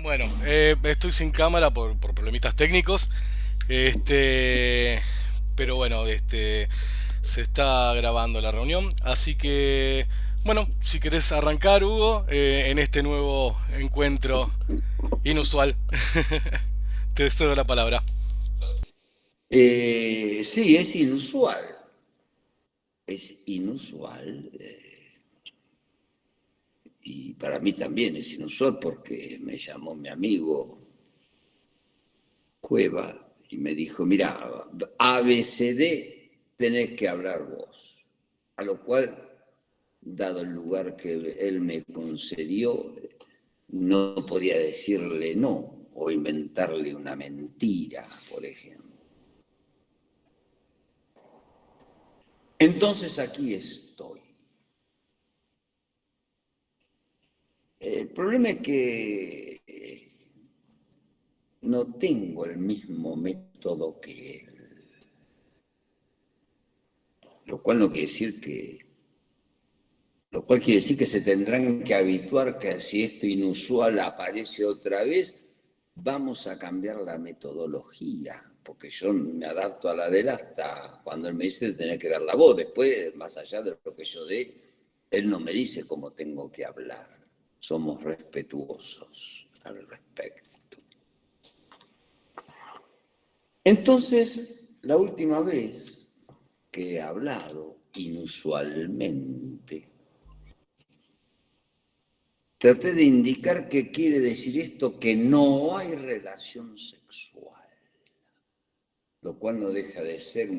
Bueno, estoy sin cámara por problemitas técnicos. Este, pero bueno, se está grabando la reunión. Así que, bueno, si querés arrancar, Hugo, en este nuevo encuentro inusual, te cedo la palabra. Sí, es inusual. Es inusual. Y para mí también es inusual porque me llamó mi amigo Cueva y me dijo, mira, ABCD tenés que hablar vos. A lo cual, dado el lugar que él me concedió, no podía decirle no o inventarle una mentira, por ejemplo. Entonces aquí estoy. El problema es que no tengo el mismo método que él, lo cual no quiere decir que, lo cual quiere decir que se tendrán que habituar que si esto inusual aparece otra vez, vamos a cambiar la metodología, porque yo me adapto a la de él hasta cuando él me dice tener que dar la voz. Después, más allá de lo que yo dé, él no me dice cómo tengo que hablar. Somos respetuosos al respecto. Entonces, la última vez que he hablado, inusualmente, traté de indicar qué quiere decir esto, que no hay relación sexual, lo cual no deja de ser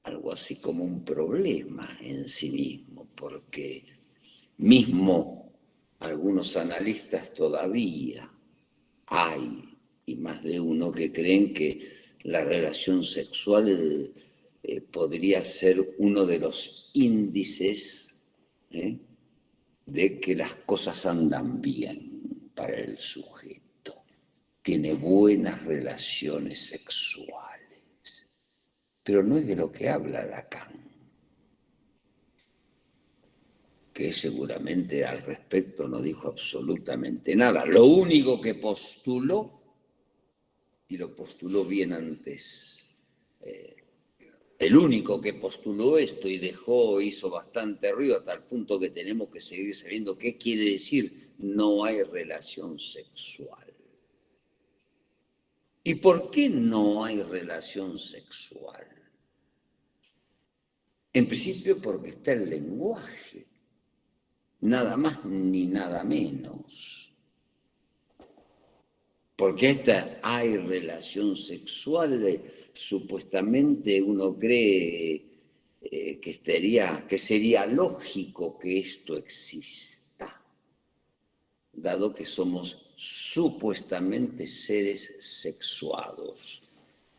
algo así como un problema en sí mismo, porque mismo algunos analistas todavía hay, y más de uno, que creen que la relación sexual podría ser uno de los índices ¿eh? de que las cosas andan bien para el sujeto. Tiene buenas relaciones sexuales. Pero no es de lo que habla Lacan, que seguramente al respecto no dijo absolutamente nada. Lo único que postuló, y lo postuló bien antes, el único que postuló esto y hizo bastante ruido hasta el punto que tenemos que seguir sabiendo qué quiere decir no hay relación sexual. ¿Y por qué no hay relación sexual? En principio porque está el lenguaje, nada más ni nada menos. Porque esta hay relación sexual, supuestamente uno cree que sería lógico que esto exista, dado que somos supuestamente seres sexuados.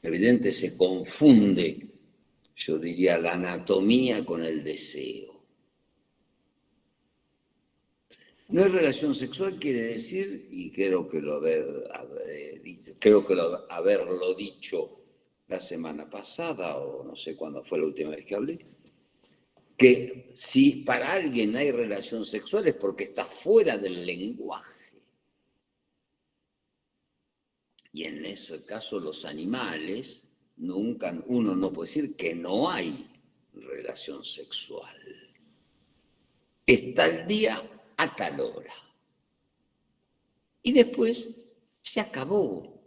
Evidente se confunde, yo diría, la anatomía con el deseo. No hay relación sexual quiere decir, y creo que haberlo dicho la semana pasada, o no sé cuándo fue la última vez que hablé, que si para alguien hay relación sexual es porque está fuera del lenguaje. Y en ese caso los animales, nunca uno no puede decir que no hay relación sexual. Está el día a tal hora. Y después se acabó.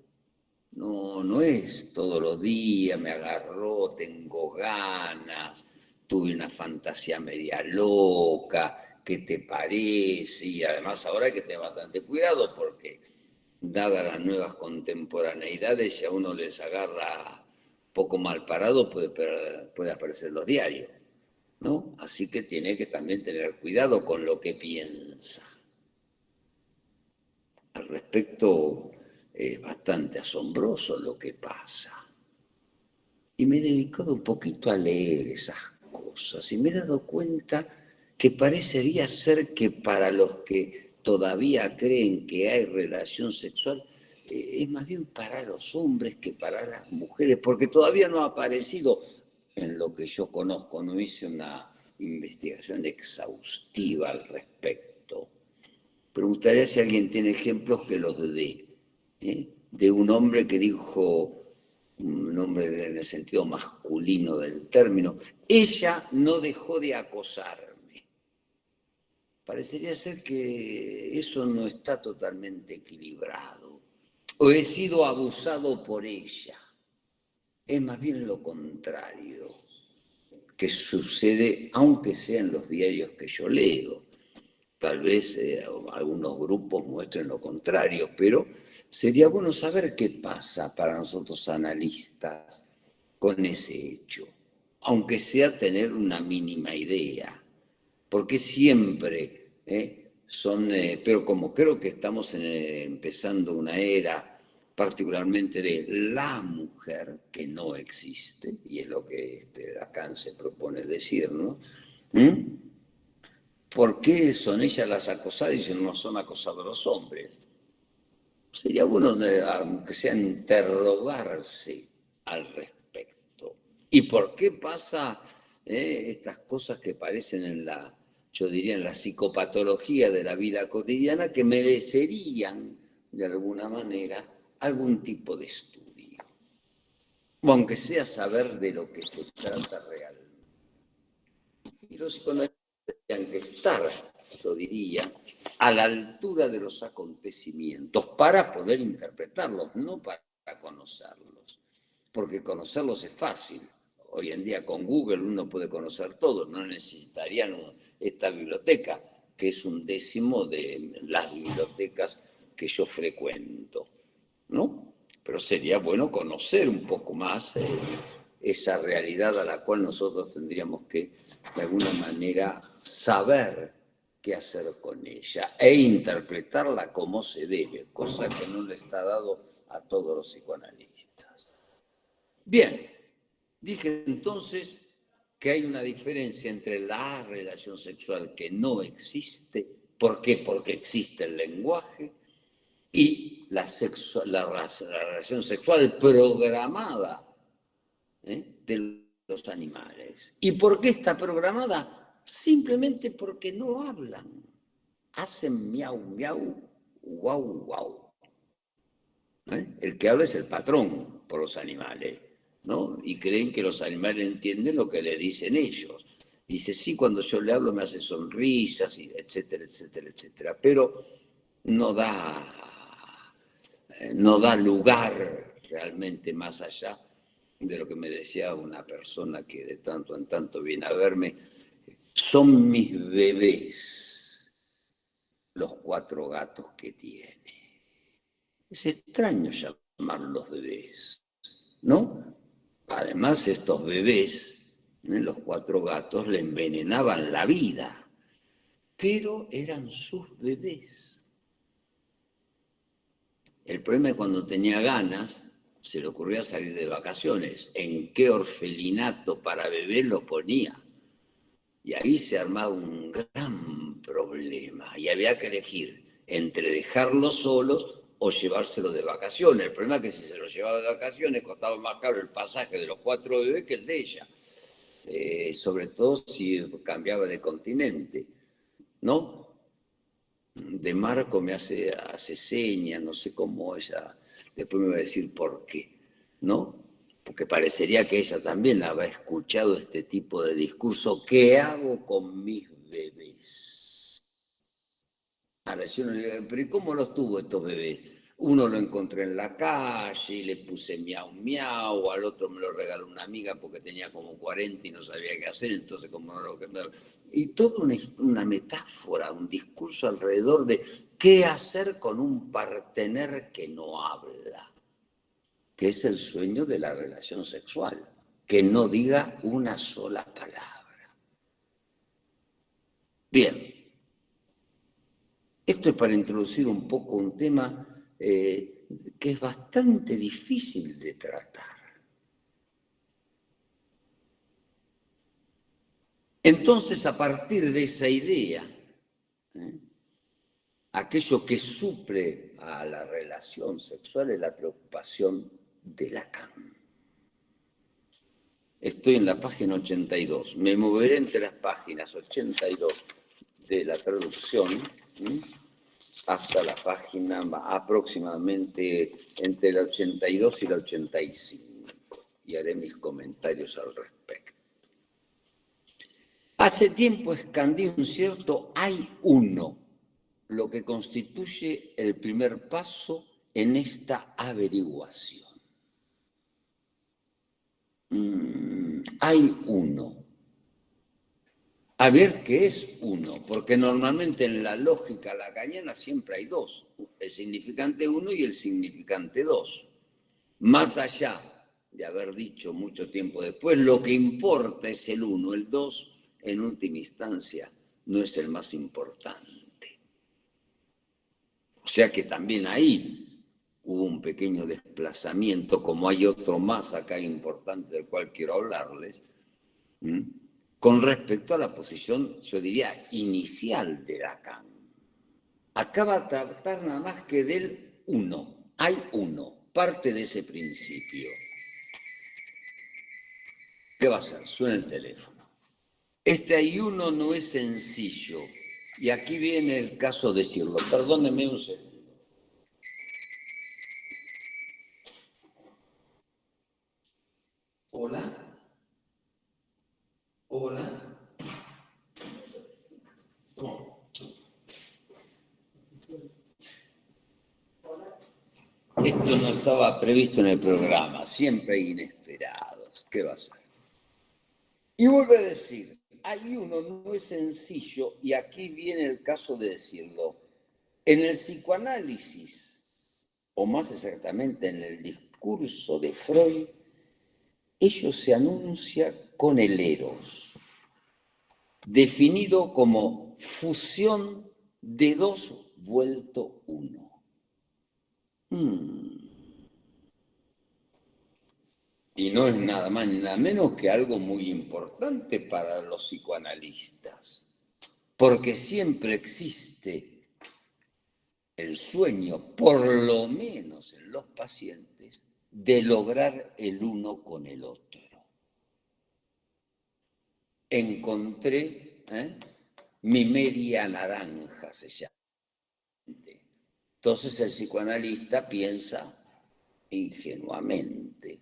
No, no es todos los días, me agarró, tengo ganas, tuve una fantasía media loca, ¿qué te parece? Y además ahora hay que tener bastante cuidado porque, dadas las nuevas contemporaneidades, si a uno les agarra poco mal parado, puede aparecer en los diarios, ¿no? Así que tiene que también tener cuidado con lo que piensa. Al respecto, es bastante asombroso lo que pasa. Y me he dedicado un poquito a leer esas cosas y me he dado cuenta que parecería ser que para los que todavía creen que hay relación sexual, es más bien para los hombres que para las mujeres, porque todavía no ha aparecido en lo que yo conozco, no hice una investigación exhaustiva al respecto. Preguntaría si alguien tiene ejemplos que los dé, de un hombre que dijo, un hombre en el sentido masculino del término, ella no dejó de acosarme. Parecería ser que eso no está totalmente equilibrado. O he sido abusado por ella. Es más bien lo contrario que sucede, aunque sea en los diarios que yo leo. Tal vez algunos grupos muestren lo contrario, pero sería bueno saber qué pasa para nosotros analistas con ese hecho, aunque sea tener una mínima idea, porque siempre pero como creo que estamos empezando una era particularmente de la mujer, que no existe, y es lo que Lacan se propone decirnos, ¿por qué son ellas las acosadas y no son acosados los hombres? Sería bueno, aunque sea, interrogarse al respecto. ¿Y por qué pasa estas cosas que parecen yo diría, en la psicopatología de la vida cotidiana, que merecerían, de alguna manera, algún tipo de estudio? O aunque sea saber de lo que se trata realmente. Y los psicoanalistas tendrían que estar, yo diría, a la altura de los acontecimientos para poder interpretarlos, no para conocerlos. Porque conocerlos es fácil. Hoy en día con Google uno puede conocer todo, no necesitarían esta biblioteca, que es 1/10 de las bibliotecas que yo frecuento, ¿no? Pero sería bueno conocer un poco más esa realidad a la cual nosotros tendríamos que, de alguna manera, saber qué hacer con ella e interpretarla como se debe, cosa que no le está dado a todos los psicoanalistas. Bien, dije entonces que hay una diferencia entre la relación sexual que no existe. ¿Por qué? Porque existe el lenguaje, y la relación sexual programada de los animales. ¿Y por qué está programada? Simplemente porque no hablan. Hacen miau, miau, guau, guau. El que habla es el patrón por los animales, ¿no? Y creen que los animales entienden lo que le dicen ellos. Dice, sí, cuando yo le hablo me hace sonrisas, y etcétera, etcétera, etcétera. Pero no da lugar realmente más allá de lo que me decía una persona que de tanto en tanto viene a verme. Son mis bebés los 4 gatos que tiene. Es extraño llamarlos bebés, ¿no? Además, estos bebés, los 4 gatos, le envenenaban la vida, pero eran sus bebés. El problema es cuando tenía ganas, se le ocurría salir de vacaciones. ¿En qué orfelinato para bebés lo ponía? Y ahí se armaba un gran problema. Y había que elegir entre dejarlos solos o llevárselo de vacaciones. El problema es que si se lo llevaba de vacaciones costaba más caro el pasaje de los 4 bebés que el de ella. Sobre todo si cambiaba de continente, ¿no? De Marco me hace señas, no sé cómo ella, después me va a decir por qué, ¿no? Porque parecería que ella también había escuchado este tipo de discurso. ¿Qué hago con mis bebés? Ahora, yo no le digo, pero ¿y cómo los tuvo estos bebés? Uno lo encontré en la calle y le puse miau miau, al otro me lo regaló una amiga porque tenía como 40 y no sabía qué hacer, entonces como no lo... Y toda una metáfora, un discurso alrededor de qué hacer con un partener que no habla, que es el sueño de la relación sexual, que no diga una sola palabra. Bien, esto es para introducir un poco un tema que es bastante difícil de tratar. Entonces, a partir de esa idea, aquello que suple a la relación sexual es la preocupación de Lacan. Estoy en la página 82. Me moveré entre las páginas 82 de la traducción hasta la página aproximadamente entre la 82 y la 85, y haré mis comentarios al respecto. Hace tiempo escandí un cierto hay uno, lo que constituye el primer paso en esta averiguación. Hay uno. A ver qué es uno, porque normalmente en la lógica lacaniana siempre hay dos, el significante uno y el significante dos. Más allá de haber dicho mucho tiempo después, lo que importa es el uno, el dos, en última instancia, no es el más importante. O sea que también ahí hubo un pequeño desplazamiento, como hay otro más acá importante del cual quiero hablarles, con respecto a la posición, yo diría, inicial de Lacan. Acá va a tratar nada más que del uno. Hay uno, parte de ese principio. ¿Qué va a hacer? Suena el teléfono. Este hay uno no es sencillo. Y aquí viene el caso de decirlo. Perdónenme un segundo. Hola. Hola. No. Esto no estaba previsto en el programa. Siempre hay inesperados. ¿Qué va a ser? Y vuelve a decir, hay uno no es sencillo, y aquí viene el caso de decirlo. En el psicoanálisis, o más exactamente en el discurso de Freud, ello se anuncia con el eros, definido como fusión de dos vuelto uno. Y no es nada más ni nada menos que algo muy importante para los psicoanalistas, porque siempre existe el sueño, por lo menos en los pacientes, de lograr el uno con el otro. Encontré mi media naranja, se llama. Entonces el psicoanalista piensa ingenuamente,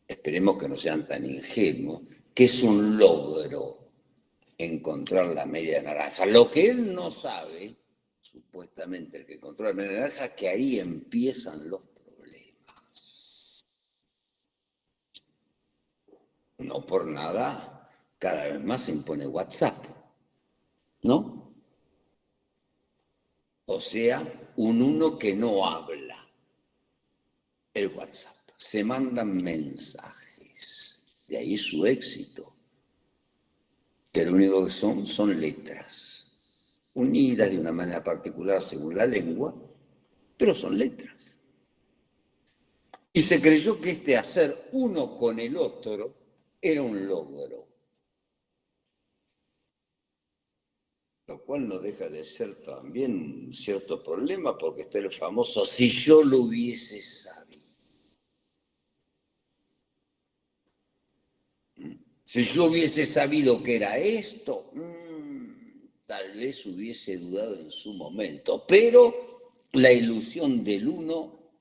esperemos que no sean tan ingenuos, que es un logro encontrar la media naranja. Lo que él no sabe, supuestamente el que encontró la media naranja, que ahí empiezan los problemas. No por nada, cada vez más se impone WhatsApp, ¿no? O sea, un uno que no habla. El WhatsApp. Se mandan mensajes. De ahí su éxito. Que lo único que son letras. Unidas de una manera particular según la lengua, pero son letras. Y se creyó que este hacer uno con el otro era un logro. Lo cual no deja de ser también un cierto problema, porque está el famoso si yo lo hubiese sabido. Si yo hubiese sabido que era esto, tal vez hubiese dudado en su momento. Pero la ilusión del uno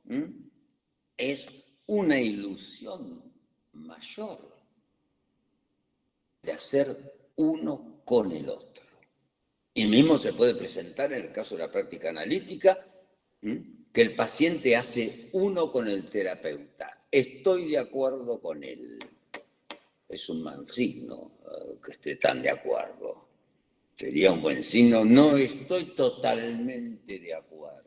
es una ilusión mayor de hacer uno con el otro. Y mismo se puede presentar en el caso de la práctica analítica, que el paciente hace uno con el terapeuta. Estoy de acuerdo con él. Es un mal signo que esté tan de acuerdo. Sería un buen signo. No estoy totalmente de acuerdo.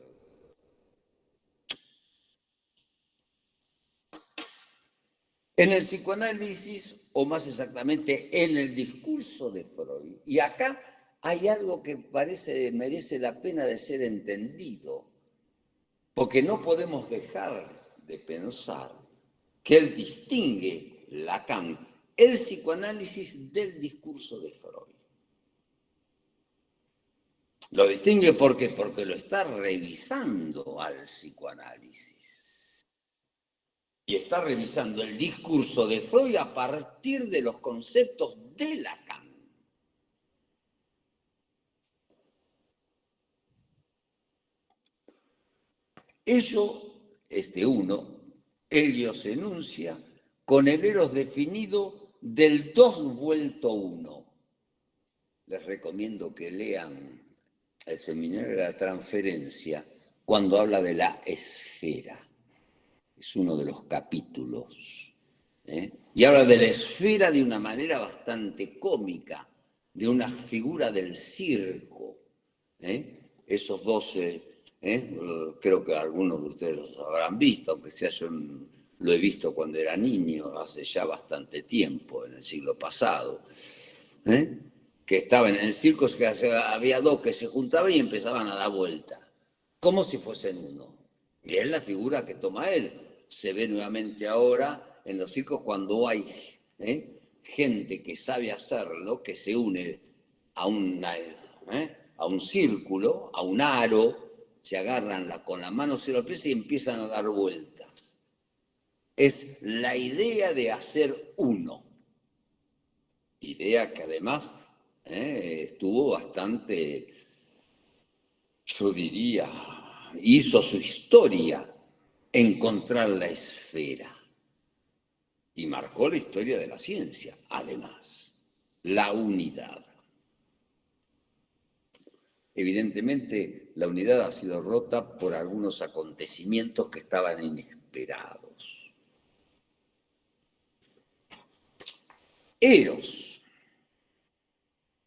En el psicoanálisis, o más exactamente en el discurso de Freud, y acá hay algo que merece la pena de ser entendido, porque no podemos dejar de pensar que él distingue Lacan el psicoanálisis del discurso de Freud. Lo distingue porque lo está revisando al psicoanálisis. Y está revisando el discurso de Freud a partir de los conceptos de Lacan. Eso, este uno, Helios enuncia con el eros definido del 2 vuelto 1. Les recomiendo que lean el seminario de la transferencia cuando habla de la esfera. Es uno de los capítulos. Y habla de la esfera de una manera bastante cómica, de una figura del circo. Esos 12, creo que algunos de ustedes los habrán visto, aunque sea yo lo he visto cuando era niño, hace ya bastante tiempo, en el siglo pasado, que estaban en el circo, que había dos que se juntaban y empezaban a dar vuelta, como si fuesen uno. Y es la figura que toma él. Se ve nuevamente ahora en los circos cuando hay gente que sabe hacerlo, que se une a un círculo, a un aro, se agarran con la mano sobre los pies y empiezan a dar vueltas. Es la idea de hacer uno. Idea que además estuvo bastante, yo diría, hizo su historia, encontrar la esfera. Y marcó la historia de la ciencia, además, la unidad. Evidentemente, la unidad ha sido rota por algunos acontecimientos que estaban inesperados. Eros,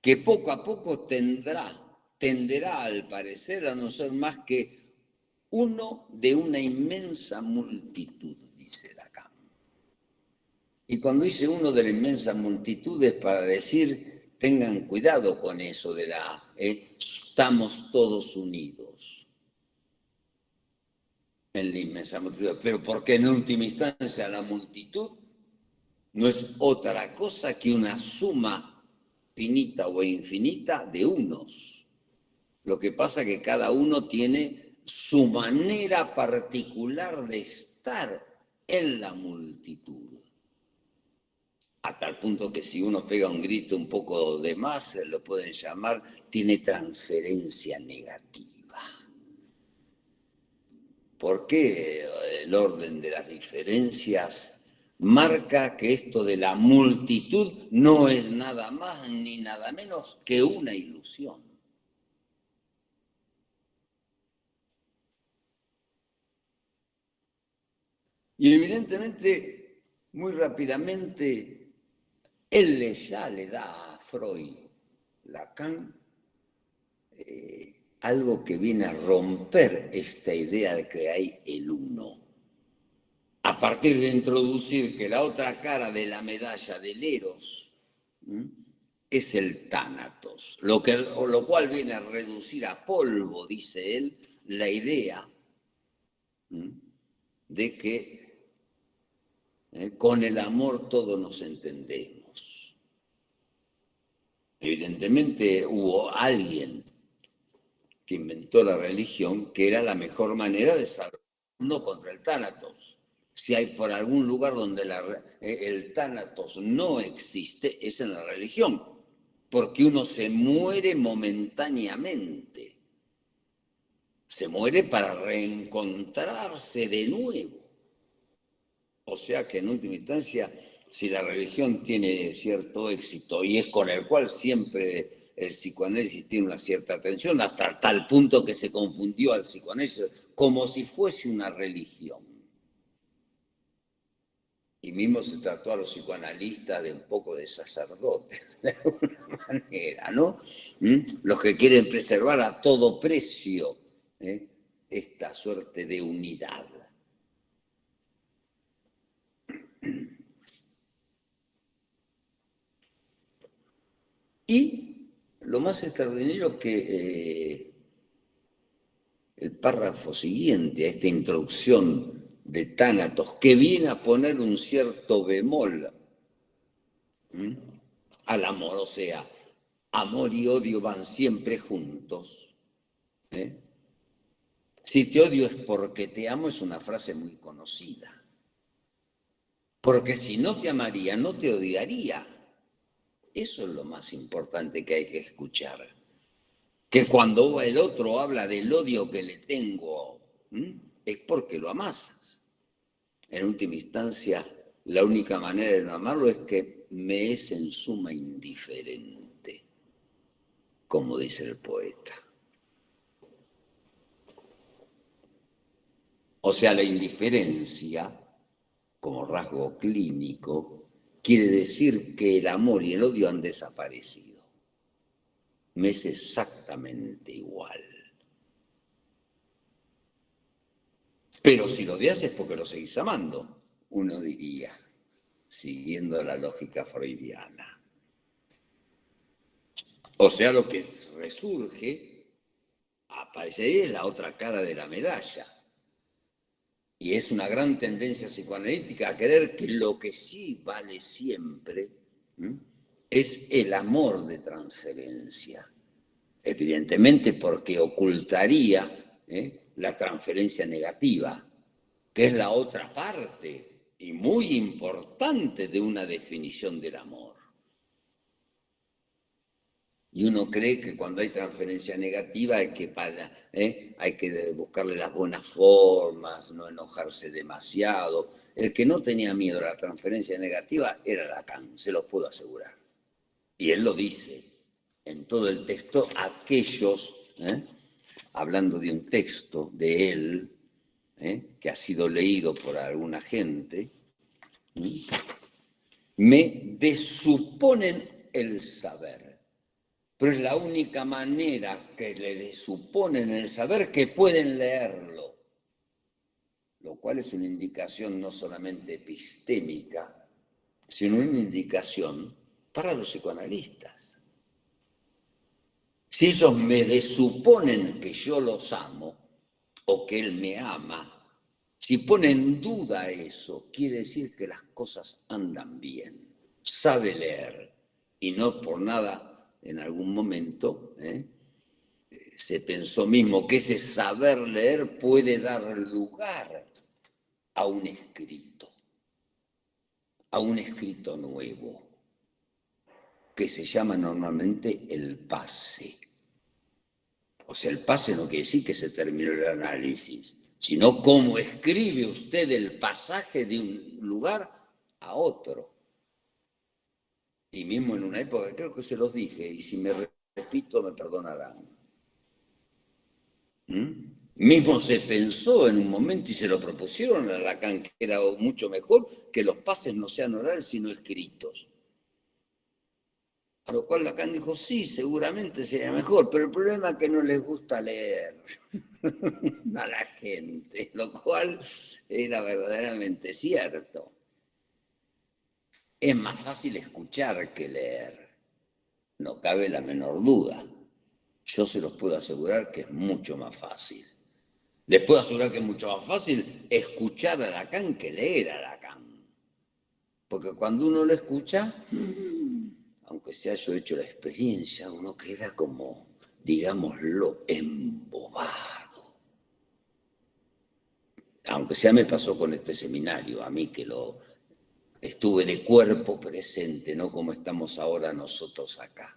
que poco a poco tenderá al parecer a no ser más que uno de una inmensa multitud, dice Lacan. Y cuando dice uno de la inmensa multitud es para decir, tengan cuidado con eso de estamos todos unidos en la inmensa multitud. Pero porque en última instancia la multitud no es otra cosa que una suma finita o infinita de unos. Lo que pasa es que cada uno tiene su manera particular de estar en la multitud. A tal punto que si uno pega un grito un poco de más, lo pueden llamar, tiene transferencia negativa. Porque el orden de las diferencias marca que esto de la multitud no es nada más ni nada menos que una ilusión. Y evidentemente, muy rápidamente, él ya le da a Freud, Lacan, algo que viene a romper esta idea de que hay el uno. A partir de introducir que la otra cara de la medalla del Eros es el Tánatos, lo cual viene a reducir a polvo, dice él, la idea de que con el amor todos nos entendemos. Evidentemente hubo alguien que inventó la religión que era la mejor manera de salvar no contra el Tánatos. Si hay por algún lugar donde el Tánatos no existe, es en la religión, porque uno se muere momentáneamente. Se muere para reencontrarse de nuevo. O sea que en última instancia, si la religión tiene cierto éxito y es con el cual siempre el psicoanálisis tiene una cierta atención, hasta tal punto que se confundió al psicoanálisis como si fuese una religión. Y mismo se trató a los psicoanalistas de un poco de sacerdotes, de alguna manera, ¿no? Los que quieren preservar a todo precio esta suerte de unidad. Y lo más extraordinario que el párrafo siguiente a esta introducción de Tánatos, que viene a poner un cierto bemol al amor, o sea, amor y odio van siempre juntos. Si te odio es porque te amo, es una frase muy conocida. Porque si no te amaría, no te odiaría. Eso es lo más importante que hay que escuchar. Que cuando el otro habla del odio que le tengo es porque lo amás. En última instancia, la única manera de no amarlo es que me es en suma indiferente, como dice el poeta. O sea, la indiferencia, como rasgo clínico, quiere decir que el amor y el odio han desaparecido. Me es exactamente igual. Pero si lo odias es porque lo seguís amando, uno diría, siguiendo la lógica freudiana. O sea, lo que resurge, aparece es la otra cara de la medalla. Y es una gran tendencia psicoanalítica a creer que lo que sí vale siempre es el amor de transferencia. Evidentemente porque ocultaría la transferencia negativa, que es la otra parte y muy importante de una definición del amor. Y uno cree que cuando hay transferencia negativa hay que buscarle las buenas formas, no enojarse demasiado. El que no tenía miedo a la transferencia negativa era Lacan, se los puedo asegurar. Y él lo dice en todo el texto, hablando de un texto de él, que ha sido leído por alguna gente, me desuponen el saber. Pero es la única manera que le desuponen el saber que pueden leerlo. Lo cual es una indicación no solamente epistémica, sino una indicación para los psicoanalistas. Si ellos me desuponen que yo los amo o que él me ama, si ponen en duda eso, quiere decir que las cosas andan bien. Sabe leer y no por nada. En algún momento se pensó mismo que ese saber leer puede dar lugar a un escrito nuevo, que se llama normalmente el pase. O sea, el pase no quiere decir que se terminó el análisis, sino cómo escribe usted el pasaje de un lugar a otro. Y mismo en una época, creo que se los dije, y si me repito me perdonarán. Mismo se pensó en un momento y se lo propusieron a Lacan que era mucho mejor que los pases no sean orales sino escritos. A lo cual Lacan dijo, sí, seguramente sería mejor, pero el problema es que no les gusta leer a la gente, lo cual era verdaderamente cierto. Es más fácil escuchar que leer, no cabe la menor duda. Yo se los puedo asegurar que es mucho más fácil. Les puedo asegurar que es mucho más fácil escuchar a Lacan que leer a Lacan. Porque cuando uno lo escucha, aunque se haya hecho la experiencia, uno queda como, digámoslo, embobado. Aunque sea me pasó con este seminario, a mí que lo estuve de cuerpo presente, no como estamos ahora nosotros acá.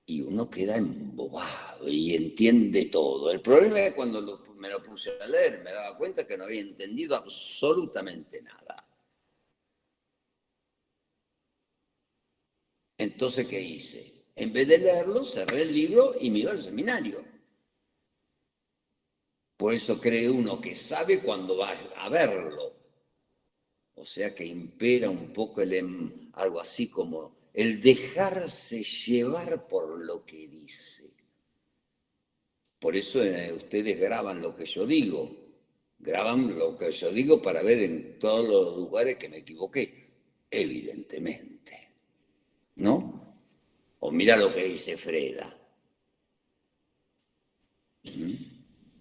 Y uno queda embobado y entiende todo. El problema es cuando me lo puse a leer, me daba cuenta que no había entendido absolutamente nada. Entonces, ¿qué hice? En vez de leerlo, cerré el libro y me iba al seminario. Por eso cree uno que sabe cuando va a verlo. O sea que impera un poco algo así como el dejarse llevar por lo que dice. Por eso ustedes graban lo que yo digo. Graban lo que yo digo para ver en todos los lugares que me equivoqué. Evidentemente. ¿No? O mira lo que dice Freda.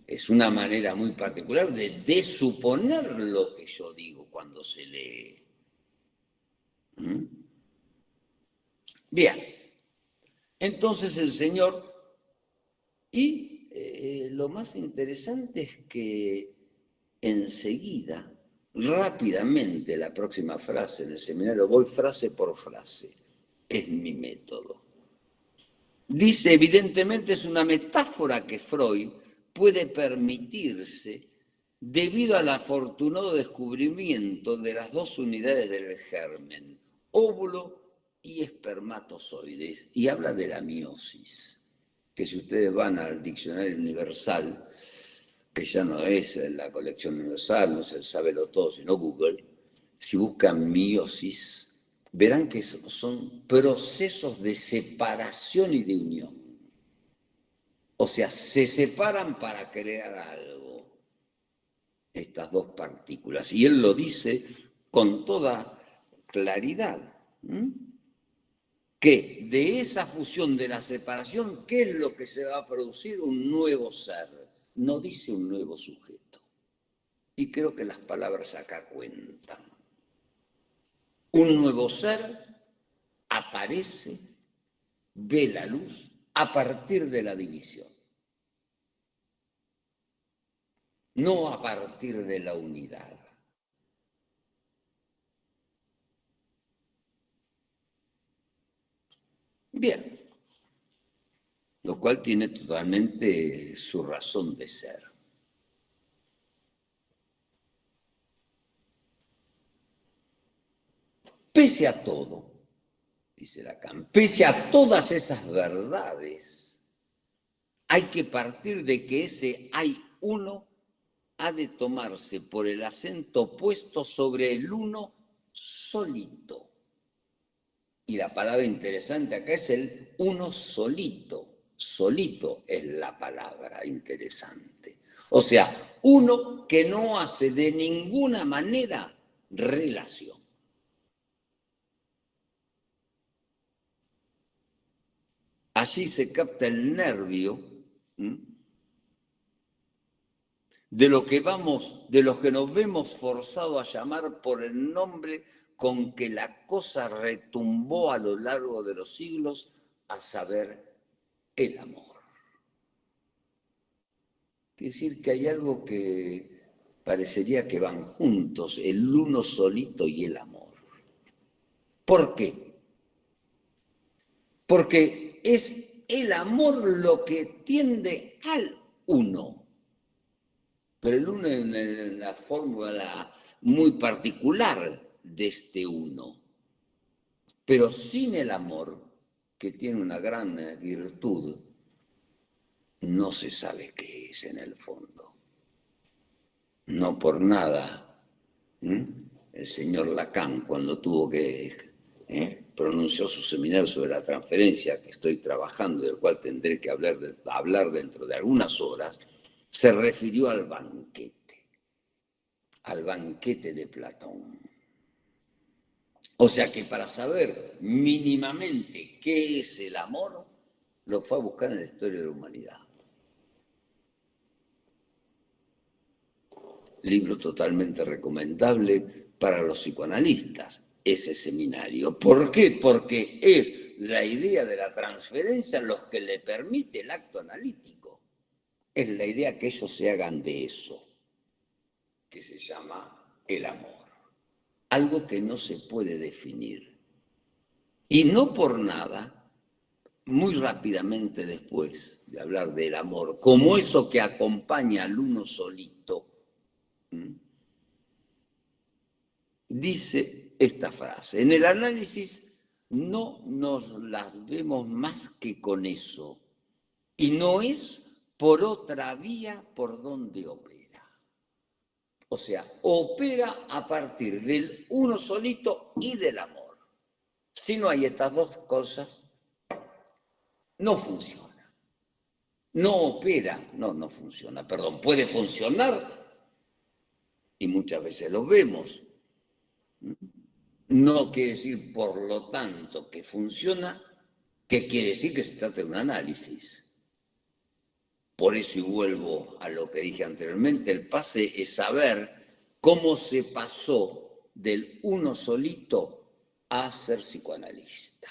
Es una manera muy particular de desuponer lo que yo digo cuando se lee. Bien. Entonces el Señor... Y lo más interesante es que enseguida, rápidamente, la próxima frase en el seminario, voy frase por frase, es mi método. Dice, evidentemente es una metáfora que Freud puede permitirse debido al afortunado descubrimiento de las dos unidades del germen, óvulo y espermatozoides, y habla de la meiosis, que si ustedes van al diccionario universal, que ya no es la colección universal, no es el Sábelo Todo, sino Google, si buscan meiosis, verán que son procesos de separación y de unión. O sea, se separan para crear algo, estas dos partículas. Y él lo dice con toda claridad, que de esa fusión, de la separación, ¿qué es lo que se va a producir? Un nuevo ser. No dice un nuevo sujeto. Y creo que las palabras acá cuentan. Un nuevo ser aparece, ve la luz a partir de la división. No a partir de la unidad. Bien, lo cual tiene totalmente su razón de ser. Pese a todo, dice Lacan, pese a todas esas verdades, hay que partir de que ese hay uno ha de tomarse por el acento puesto sobre el uno solito. Y la palabra interesante acá es el uno solito. Solito es la palabra interesante. O sea, uno que no hace de ninguna manera relación. Allí se capta el nervio de lo que de los que nos vemos forzados a llamar por el nombre con que la cosa retumbó a lo largo de los siglos, a saber, el amor. Quiere decir que hay algo que parecería que van juntos, el uno solito y el amor. ¿Por qué? Porque es el amor lo que tiende al uno. Pero el uno en la fórmula muy particular de este uno. Pero sin el amor, que tiene una gran virtud, no se sabe qué es en el fondo. No por nada. El señor Lacan, cuando tuvo que pronunció su seminario sobre la transferencia que estoy trabajando, del cual tendré que hablar dentro de algunas horas, se refirió al banquete de Platón. O sea que para saber mínimamente qué es el amor, lo fue a buscar en la historia de la humanidad. Libro totalmente recomendable para los psicoanalistas, ese seminario. ¿Por qué? Porque es la idea de la transferencia lo que le permite el acto analítico. Es la idea que ellos se hagan de eso, que se llama el amor. Algo que no se puede definir. Y no por nada, muy rápidamente después de hablar del amor, como eso que acompaña al uno solito, dice esta frase: en el análisis no nos las vemos más que con eso, y no es por otra vía por donde opera. O sea, opera a partir del uno solito y del amor. Si no hay estas dos cosas, no funciona. No opera, no funciona, perdón, puede funcionar, y muchas veces lo vemos. No quiere decir, por lo tanto, que funciona, que quiere decir que se trata de un análisis. Por eso, y vuelvo a lo que dije anteriormente, el pase es saber cómo se pasó del uno solito a ser psicoanalista.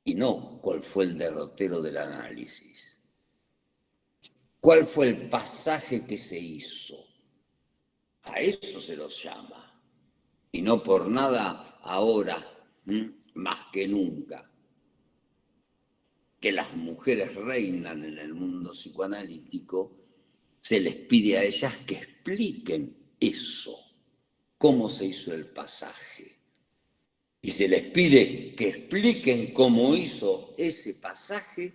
Y no cuál fue el derrotero del análisis. ¿Cuál fue el pasaje que se hizo? A eso se los llama. Y no por nada ahora, más que nunca, que las mujeres reinan en el mundo psicoanalítico, Se les pide a ellas que expliquen eso, cómo se hizo el pasaje. Y se les pide que expliquen cómo hizo ese pasaje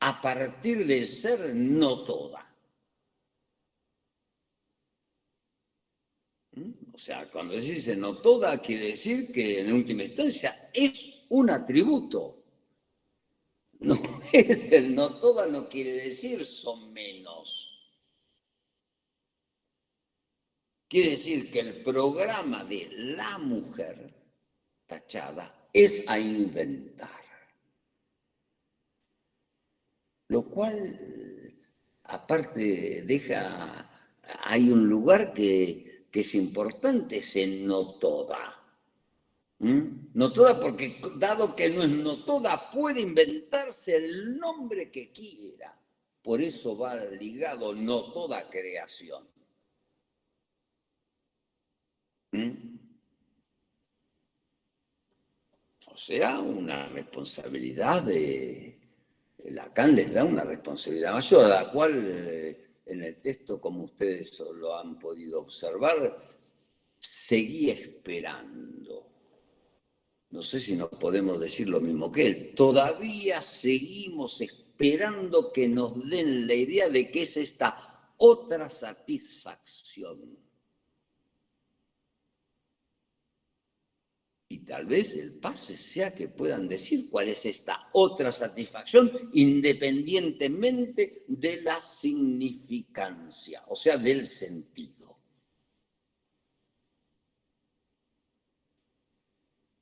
a partir del ser no toda. O sea, cuando se dice no toda, quiere decir que en última instancia es un atributo. No es el no toda, no quiere decir son menos. Quiere decir que el programa de la mujer tachada es a inventar. Lo cual, aparte, hay un lugar que es importante, es el no toda. No toda porque, dado que no es no toda, puede inventarse el nombre que quiera. Por eso va ligado no toda creación. O sea, una responsabilidad Lacan les da una responsabilidad mayor, a la cual en el texto, como ustedes lo han podido observar, seguí esperando. No sé si nos podemos decir lo mismo que él. Todavía seguimos esperando que nos den la idea de qué es esta otra satisfacción. Y tal vez el pase sea que puedan decir cuál es esta otra satisfacción independientemente de la significancia, o sea, del sentido.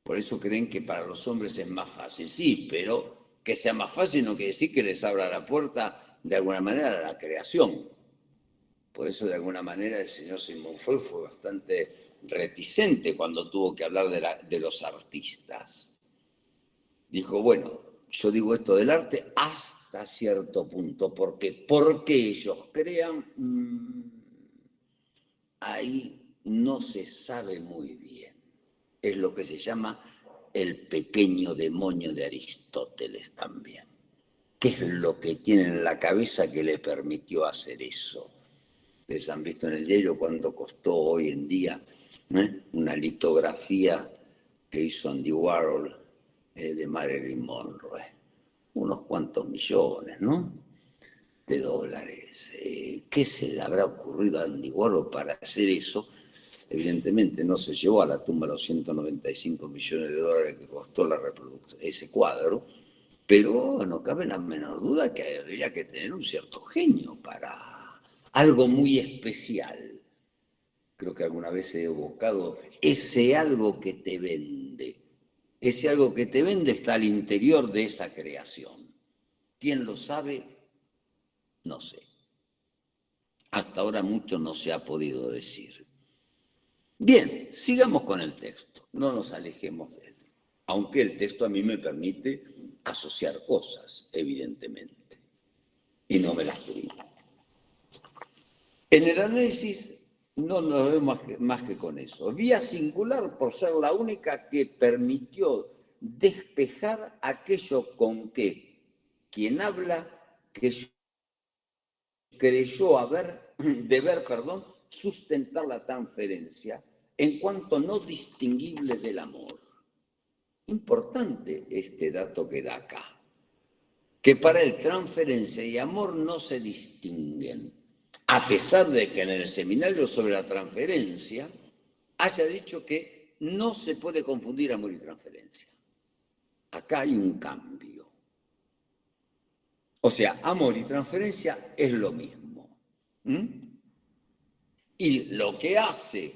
Por eso creen que para los hombres es más fácil. Sí, pero que sea más fácil no quiere decir que les abra la puerta de alguna manera a la creación. Por eso de alguna manera el señor Sigmund Freud fue bastante reticente cuando tuvo que hablar de los artistas. Dijo, bueno, yo digo esto del arte hasta cierto punto, porque ellos crean, ahí no se sabe muy bien. Es lo que se llama el pequeño demonio de Aristóteles también. ¿Qué es lo que tiene en la cabeza que le permitió hacer eso? Ustedes han visto en el diario cuánto costó hoy en día una litografía que hizo Andy Warhol de Marilyn Monroe. Unos cuantos millones, ¿no? De dólares. ¿Qué se le habrá ocurrido a Andy Warhol para hacer eso? Evidentemente no se llevó a la tumba los 195 millones de dólares que costó la reproducción, ese cuadro, pero no cabe la menor duda que habría que tener un cierto genio para algo muy especial. Creo que alguna vez he evocado ese algo que te vende. Ese algo que te vende está al interior de esa creación. ¿Quién lo sabe? No sé. Hasta ahora mucho no se ha podido decir. Bien, sigamos con el texto. No nos alejemos de él. Aunque el texto a mí me permite asociar cosas, evidentemente. Y no me las privo. En el análisis no nos vemos más que con eso. Vía singular por ser la única que permitió despejar aquello con que quien habla creyó deber sustentar la transferencia en cuanto no distinguible del amor. Importante este dato que da acá, que para él transferencia y amor no se distinguen, a pesar de que en el seminario sobre la transferencia haya dicho que no se puede confundir amor y transferencia. Acá hay un cambio. O sea, amor y transferencia es lo mismo. Y lo que hace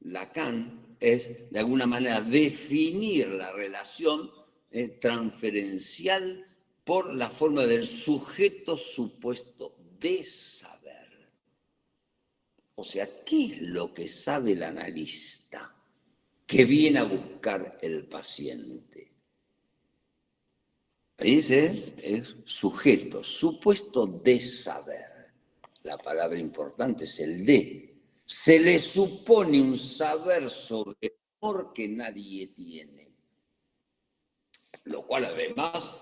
Lacan es, de alguna manera, definir la relación transferencial por la forma del sujeto supuesto de saber. O sea, ¿qué es lo que sabe el analista que viene a buscar el paciente? Ese es sujeto, supuesto de saber. La palabra importante es el de. Se le supone un saber sobre el amor que nadie tiene. Lo cual además,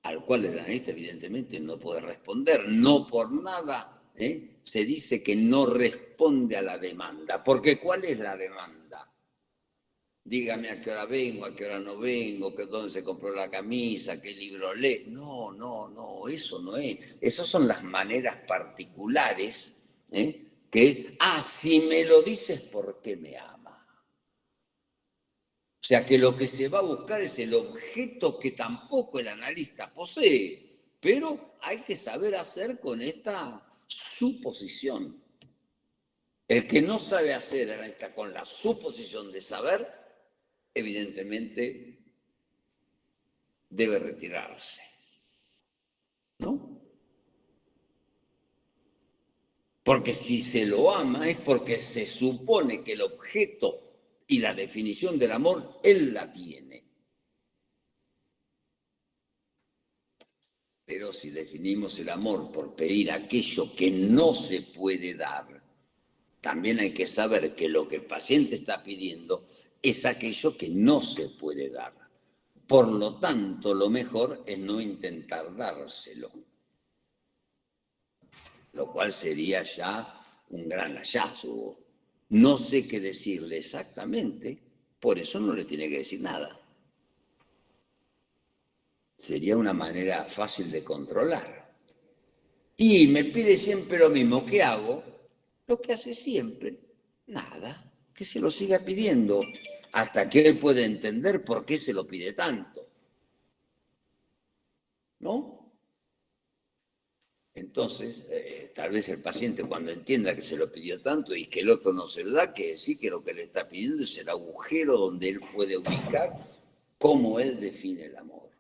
al lo cual el analista evidentemente no puede responder. No por nada se dice que no responde a la demanda. Porque ¿cuál es la demanda? Dígame a qué hora vengo, a qué hora no vengo, dónde se compró la camisa, qué libro lee. No, no, no, eso no es. Esas son las maneras particulares que, si me lo dices, ¿por qué me ama? O sea que lo que se va a buscar es el objeto que tampoco el analista posee, pero hay que saber hacer con esta suposición. El que no sabe hacer analista con la suposición de saber, evidentemente debe retirarse, ¿no? Porque si se lo ama es porque se supone que el objeto y la definición del amor, él la tiene. Pero si definimos el amor por pedir aquello que no se puede dar, también hay que saber que lo que el paciente está pidiendo es aquello que no se puede dar. Por lo tanto, lo mejor es no intentar dárselo, lo cual sería ya un gran hallazgo. No sé qué decirle exactamente, por eso no le tiene que decir nada. Sería una manera fácil de controlar. Y me pide siempre lo mismo. ¿Qué hago? Lo que hace siempre. Nada. Que se lo siga pidiendo hasta que él pueda entender por qué se lo pide tanto. ¿No? Entonces, tal vez el paciente cuando entienda que se lo pidió tanto y que el otro no se lo da, que decir que lo que le está pidiendo es el agujero donde él puede ubicar cómo él define el amor.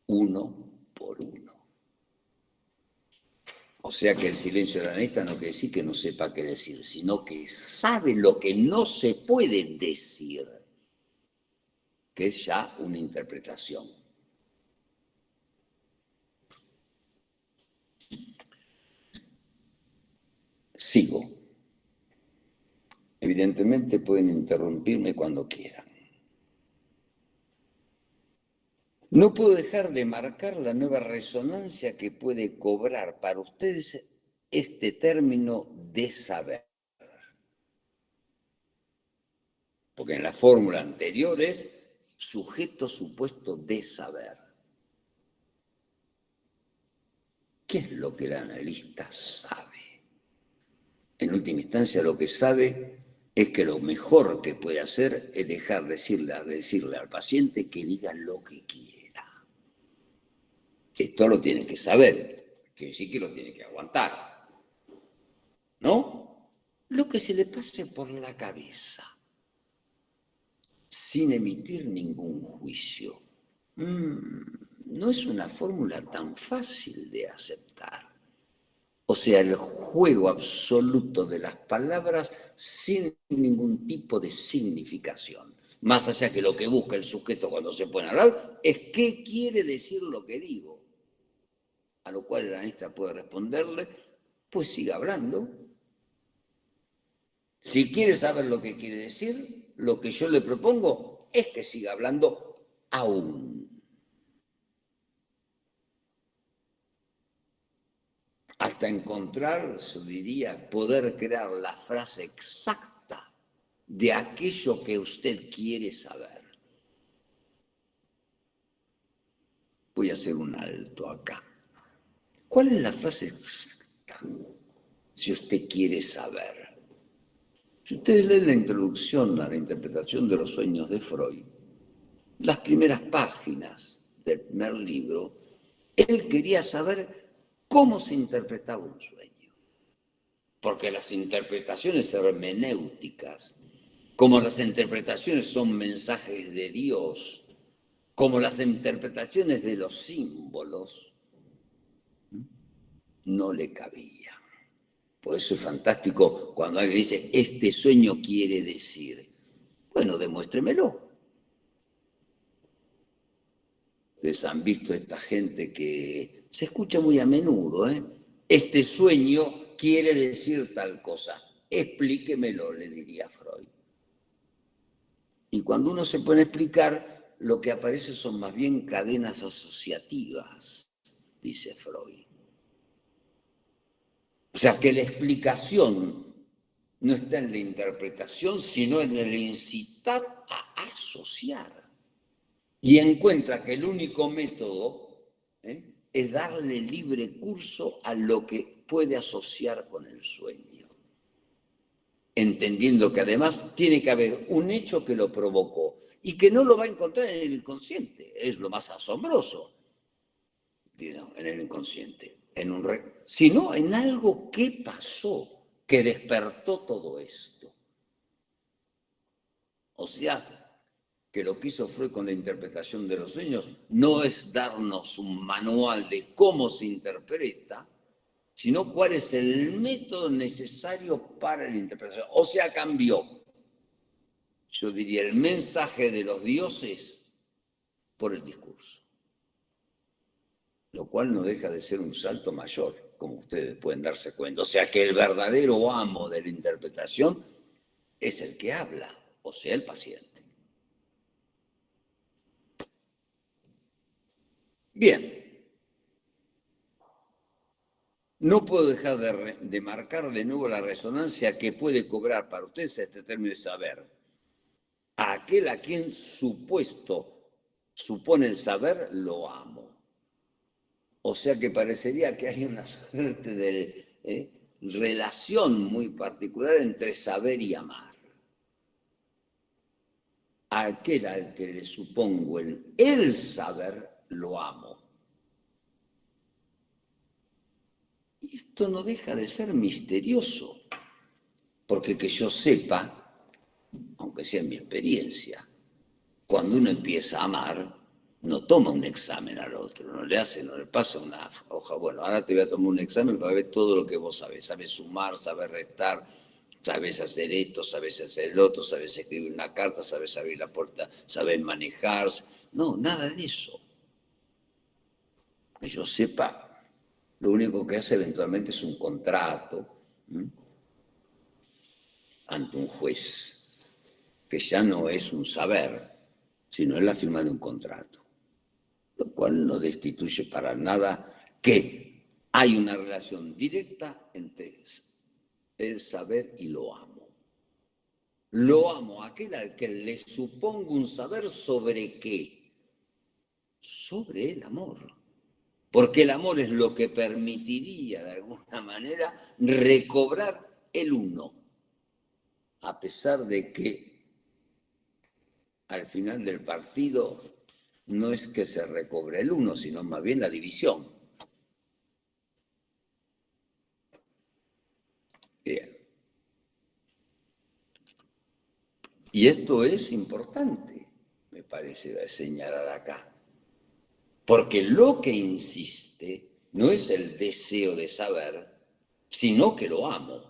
Uno por uno. O sea que el silencio del analista no quiere decir que no sepa qué decir, sino que sabe lo que no se puede decir, que es ya una interpretación. Sigo. Evidentemente pueden interrumpirme cuando quieran. No puedo dejar de marcar la nueva resonancia que puede cobrar para ustedes este término de saber. Porque en la fórmula anterior es sujeto supuesto de saber. ¿Qué es lo que el analista sabe? En última instancia, lo que sabe es que lo mejor que puede hacer es dejar decirle al paciente que diga lo que quiera. Esto lo tiene que saber, quiere decir que lo tiene que aguantar. ¿No? Lo que se le pase por la cabeza, sin emitir ningún juicio. No es una fórmula tan fácil de aceptar. O sea, el juego absoluto de las palabras sin ningún tipo de significación. Más allá que lo que busca el sujeto cuando se pone a hablar es qué quiere decir lo que digo. A lo cual el analista puede responderle, pues siga hablando. Si quiere saber lo que quiere decir, lo que yo le propongo es que siga hablando aún. Hasta encontrar, yo diría, poder crear la frase exacta de aquello que usted quiere saber. Voy a hacer un alto acá. ¿Cuál es la frase exacta si usted quiere saber? Si ustedes leen la introducción a la interpretación de los sueños de Freud, las primeras páginas del primer libro, él quería saber cómo se interpretaba un sueño. Porque las interpretaciones hermenéuticas, como las interpretaciones son mensajes de Dios, como las interpretaciones de los símbolos, no le cabía. Por eso es fantástico cuando alguien dice, este sueño quiere decir. Bueno, demuéstremelo. Ustedes han visto esta gente que se escucha muy a menudo, Este sueño quiere decir tal cosa. Explíquemelo, le diría Freud. Y cuando uno se pone a explicar, lo que aparece son más bien cadenas asociativas, dice Freud. O sea, que la explicación no está en la interpretación, sino en el incitar a asociar. Y encuentra que el único método es darle libre curso a lo que puede asociar con el sueño. Entendiendo que además tiene que haber un hecho que lo provocó y que no lo va a encontrar en el inconsciente. Es lo más asombroso, en el inconsciente, sino en algo que pasó, que despertó todo esto. O sea, que lo que hizo Freud con la interpretación de los sueños no es darnos un manual de cómo se interpreta, sino cuál es el método necesario para la interpretación. O sea, cambió, yo diría, el mensaje de los dioses por el discurso. Lo cual no deja de ser un salto mayor, como ustedes pueden darse cuenta. O sea, que el verdadero amo de la interpretación es el que habla, o sea, el paciente. Bien, no puedo dejar de marcar de nuevo la resonancia que puede cobrar para ustedes este término de saber. A aquel a quien supone el saber, lo amo. O sea que parecería que hay una suerte de relación muy particular entre saber y amar. A aquel al que le supongo el saber, lo amo. Y esto no deja de ser misterioso, porque que yo sepa, aunque sea en mi experiencia, cuando uno empieza a amar, no toma un examen al otro, no le pasa una hoja, bueno, ahora te voy a tomar un examen para ver todo lo que vos sabés. Sabés sumar, sabés restar, sabés hacer esto, sabés hacer el otro, sabés escribir una carta, sabés abrir la puerta, sabés manejar. No, nada de eso. Que yo sepa, lo único que hace eventualmente es un contrato ante un juez, que ya no es un saber, sino es la firma de un contrato, lo cual no destituye para nada que hay una relación directa entre el saber y lo amo. Lo amo a aquel al que le supongo un saber sobre qué, sobre el amor. Porque el amor es lo que permitiría, de alguna manera, recobrar el uno, a pesar de que al final del partido no es que se recobre el uno, sino más bien la división. Bien. Y esto es importante, me parece señalar acá. Porque lo que insiste no es el deseo de saber, sino que lo amo.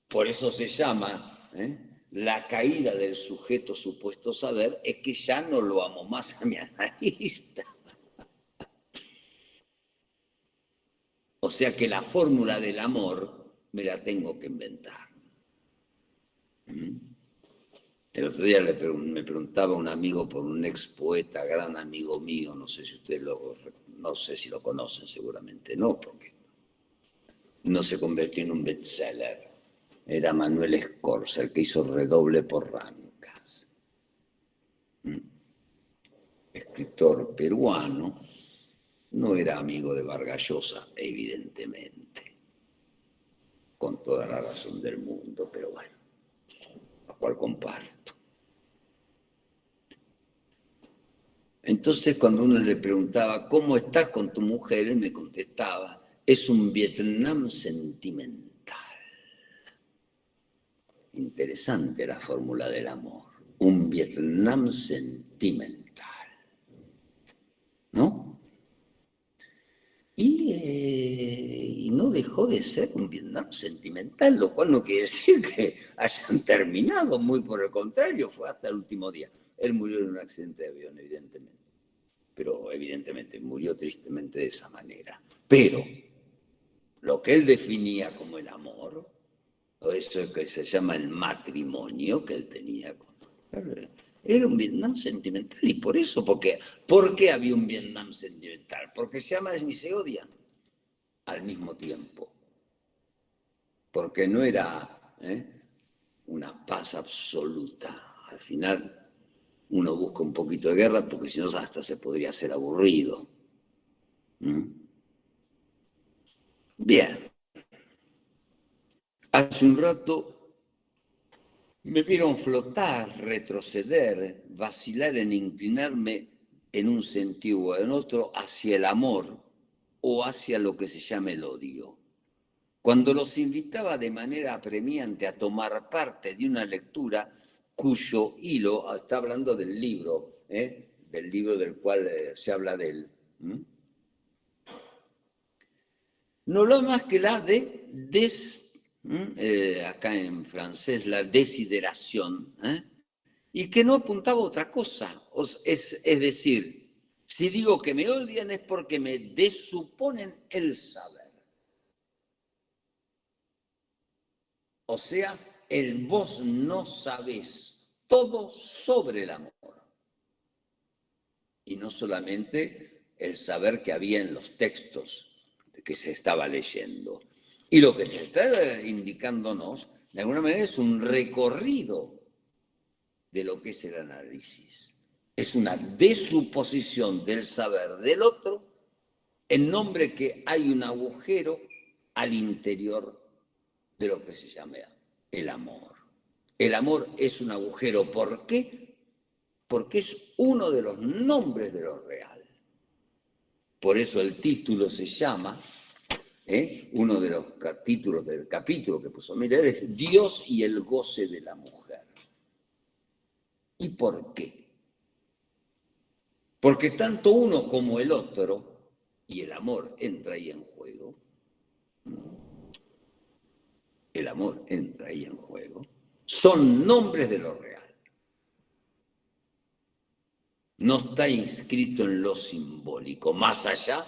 Por eso se llama la caída del sujeto supuesto saber, es que ya no lo amo más a mi analista. O sea que la fórmula del amor me la tengo que inventar. El otro día me preguntaba un amigo por un ex poeta, gran amigo mío, no sé si ustedes no sé si lo conocen, seguramente no, porque no se convirtió en un bestseller. Era Manuel Escorza, el que hizo Redoble por Rancas. Escritor peruano, no era amigo de Vargas Llosa, evidentemente, con toda la razón del mundo, pero bueno, la cual comparto. Entonces, cuando uno le preguntaba, ¿cómo estás con tu mujer?, él me contestaba, es un Vietnam sentimental. Interesante la fórmula del amor, un Vietnam sentimental, ¿no? Y no dejó de ser un Vietnam sentimental, lo cual no quiere decir que hayan terminado, muy por el contrario, fue hasta el último día. Él murió en un accidente de avión, evidentemente, pero evidentemente murió tristemente de esa manera. Pero lo que él definía como el amor, o eso que se llama el matrimonio que él tenía, Era un Vietnam sentimental. ¿Y por eso? ¿Por qué había un Vietnam sentimental? Porque se aman y se odian al mismo tiempo. Porque no era una paz absoluta. Al final uno busca un poquito de guerra porque si no hasta se podría hacer aburrido. ¿Mm? Bien. Hace un rato me vieron flotar, retroceder, vacilar en inclinarme en un sentido o en otro hacia el amor o hacia lo que se llama el odio. Cuando los invitaba de manera apremiante a tomar parte de una lectura cuyo hilo, está hablando del libro del cual se habla de él, no lo más que la de acá en francés, la desideración, y que no apuntaba a otra cosa. Es decir, si digo que me odian es porque me desuponen el saber. O sea, el vos no sabés todo sobre el amor. Y no solamente el saber que había en los textos que se estaba leyendo. Y lo que se está indicándonos, de alguna manera, es un recorrido de lo que es el análisis. Es una desuposición del saber del otro en nombre que hay un agujero al interior de lo que se llama el amor. El amor es un agujero. ¿Por qué? Porque es uno de los nombres de lo real. Por eso el título se llama, uno de los títulos del capítulo que puso Miller es Dios y el goce de la mujer. ¿Y por qué? Porque tanto uno como el otro, y el amor entra ahí en juego, el amor entra ahí en juego, son nombres de lo real. No está inscrito en lo simbólico, más allá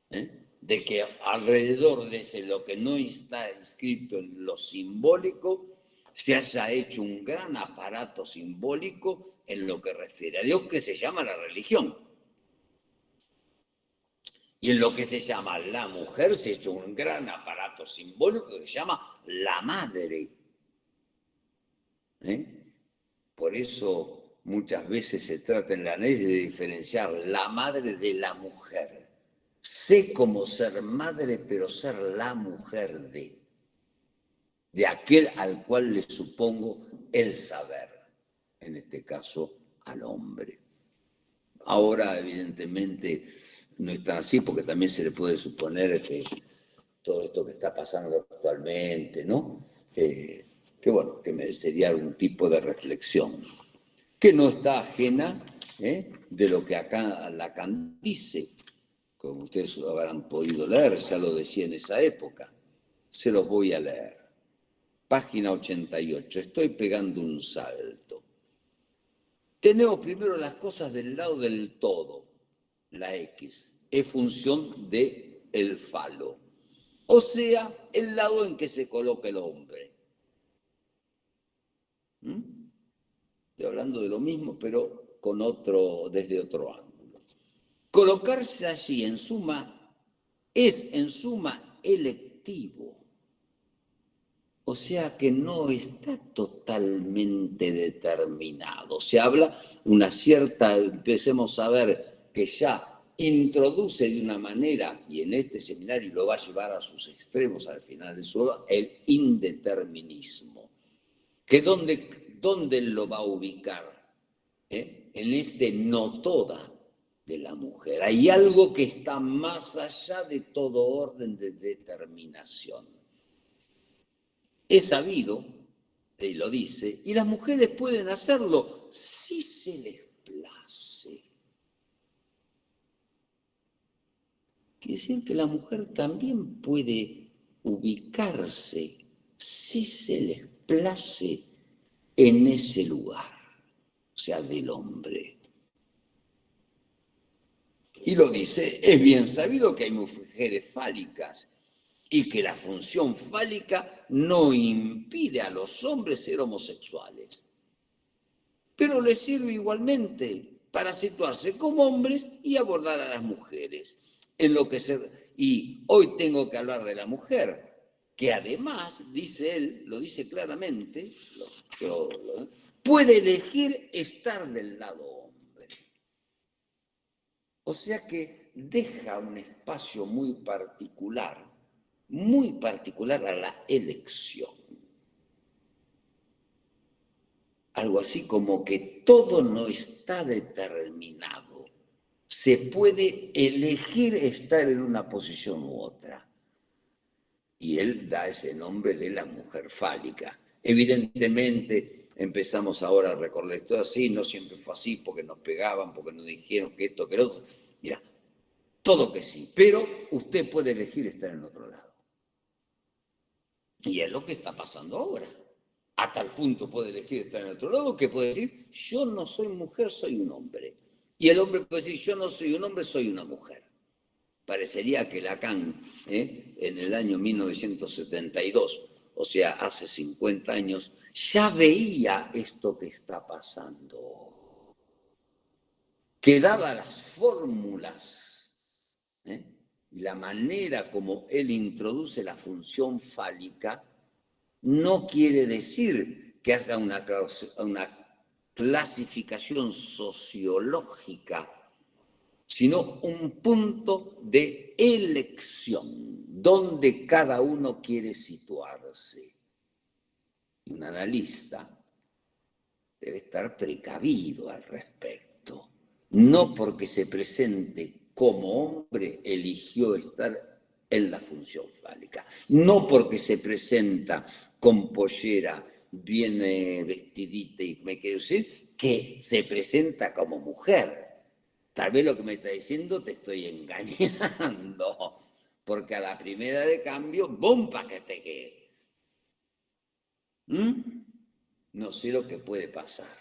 de que alrededor de lo que no está inscrito en lo simbólico se haya hecho un gran aparato simbólico en lo que refiere a Dios, que se llama la religión. Y en lo que se llama la mujer se ha hecho un gran aparato simbólico que se llama la madre. Por eso muchas veces se trata en la ley de diferenciar la madre de la mujer. Sé cómo ser madre, pero ser la mujer de aquel al cual le supongo el saber, en este caso al hombre. Ahora, evidentemente, no es tan así, porque también se le puede suponer que todo esto que está pasando actualmente, ¿no? Que merecería algún tipo de reflexión, que no está ajena de lo que acá Lacan dice, como ustedes lo habrán podido leer, ya lo decía en esa época. Se los voy a leer. Página 88, estoy pegando un salto. Tenemos primero las cosas del lado del todo. La X es función del falo, o sea, el lado en que se coloca el hombre. Estoy hablando de lo mismo, pero desde otro ángulo. Colocarse allí es en suma electivo. O sea que no está totalmente determinado. Se habla una cierta, empecemos a ver que ya introduce de una manera, y en este seminario lo va a llevar a sus extremos al final de su obra, el indeterminismo. ¿Que dónde lo va a ubicar? En este no toda de la mujer. Hay algo que está más allá de todo orden de determinación. Es sabido, él lo dice, y las mujeres pueden hacerlo si se les place. Quiere decir que la mujer también puede ubicarse, si se les place, en ese lugar, o sea, del hombre. Y lo dice, es bien sabido que hay mujeres fálicas y que la función fálica no impide a los hombres ser homosexuales. pero les sirve igualmente para situarse como hombres y abordar a las mujeres. Y hoy tengo que hablar de la mujer, que además, dice él, lo dice claramente, puede elegir estar del lado hombre. O sea que deja un espacio muy particular a la elección. Algo así como que todo no está determinado. Se puede elegir estar en una posición u otra. Y él da ese nombre de la mujer fálica. Evidentemente, empezamos ahora a recorrer esto así, no siempre fue así, porque nos pegaban, porque nos dijeron que esto, que lo otro. Mira, todo que sí, pero usted puede elegir estar en otro lado. Y es lo que está pasando ahora. A tal punto puede elegir estar en otro lado que puede decir, yo no soy mujer, soy un hombre. Y el hombre puede decir, yo no soy un hombre, soy una mujer. Parecería que Lacan, en el año 1972, o sea, hace 50 años, ya veía esto que está pasando. Que dadas las fórmulas, y la manera como él introduce la función fálica, no quiere decir que haga una clasificación sociológica, sino un punto de elección, donde cada uno quiere situarse. Un analista debe estar precavido al respecto. No porque se presente como hombre eligió estar en la función fálica. No porque se presenta con pollera, bien vestidita y me quiero decir, que se presenta como mujer. Tal vez lo que me está diciendo te estoy engañando, porque a la primera de cambio, ¡bum! Paquete que es. No sé lo que puede pasar.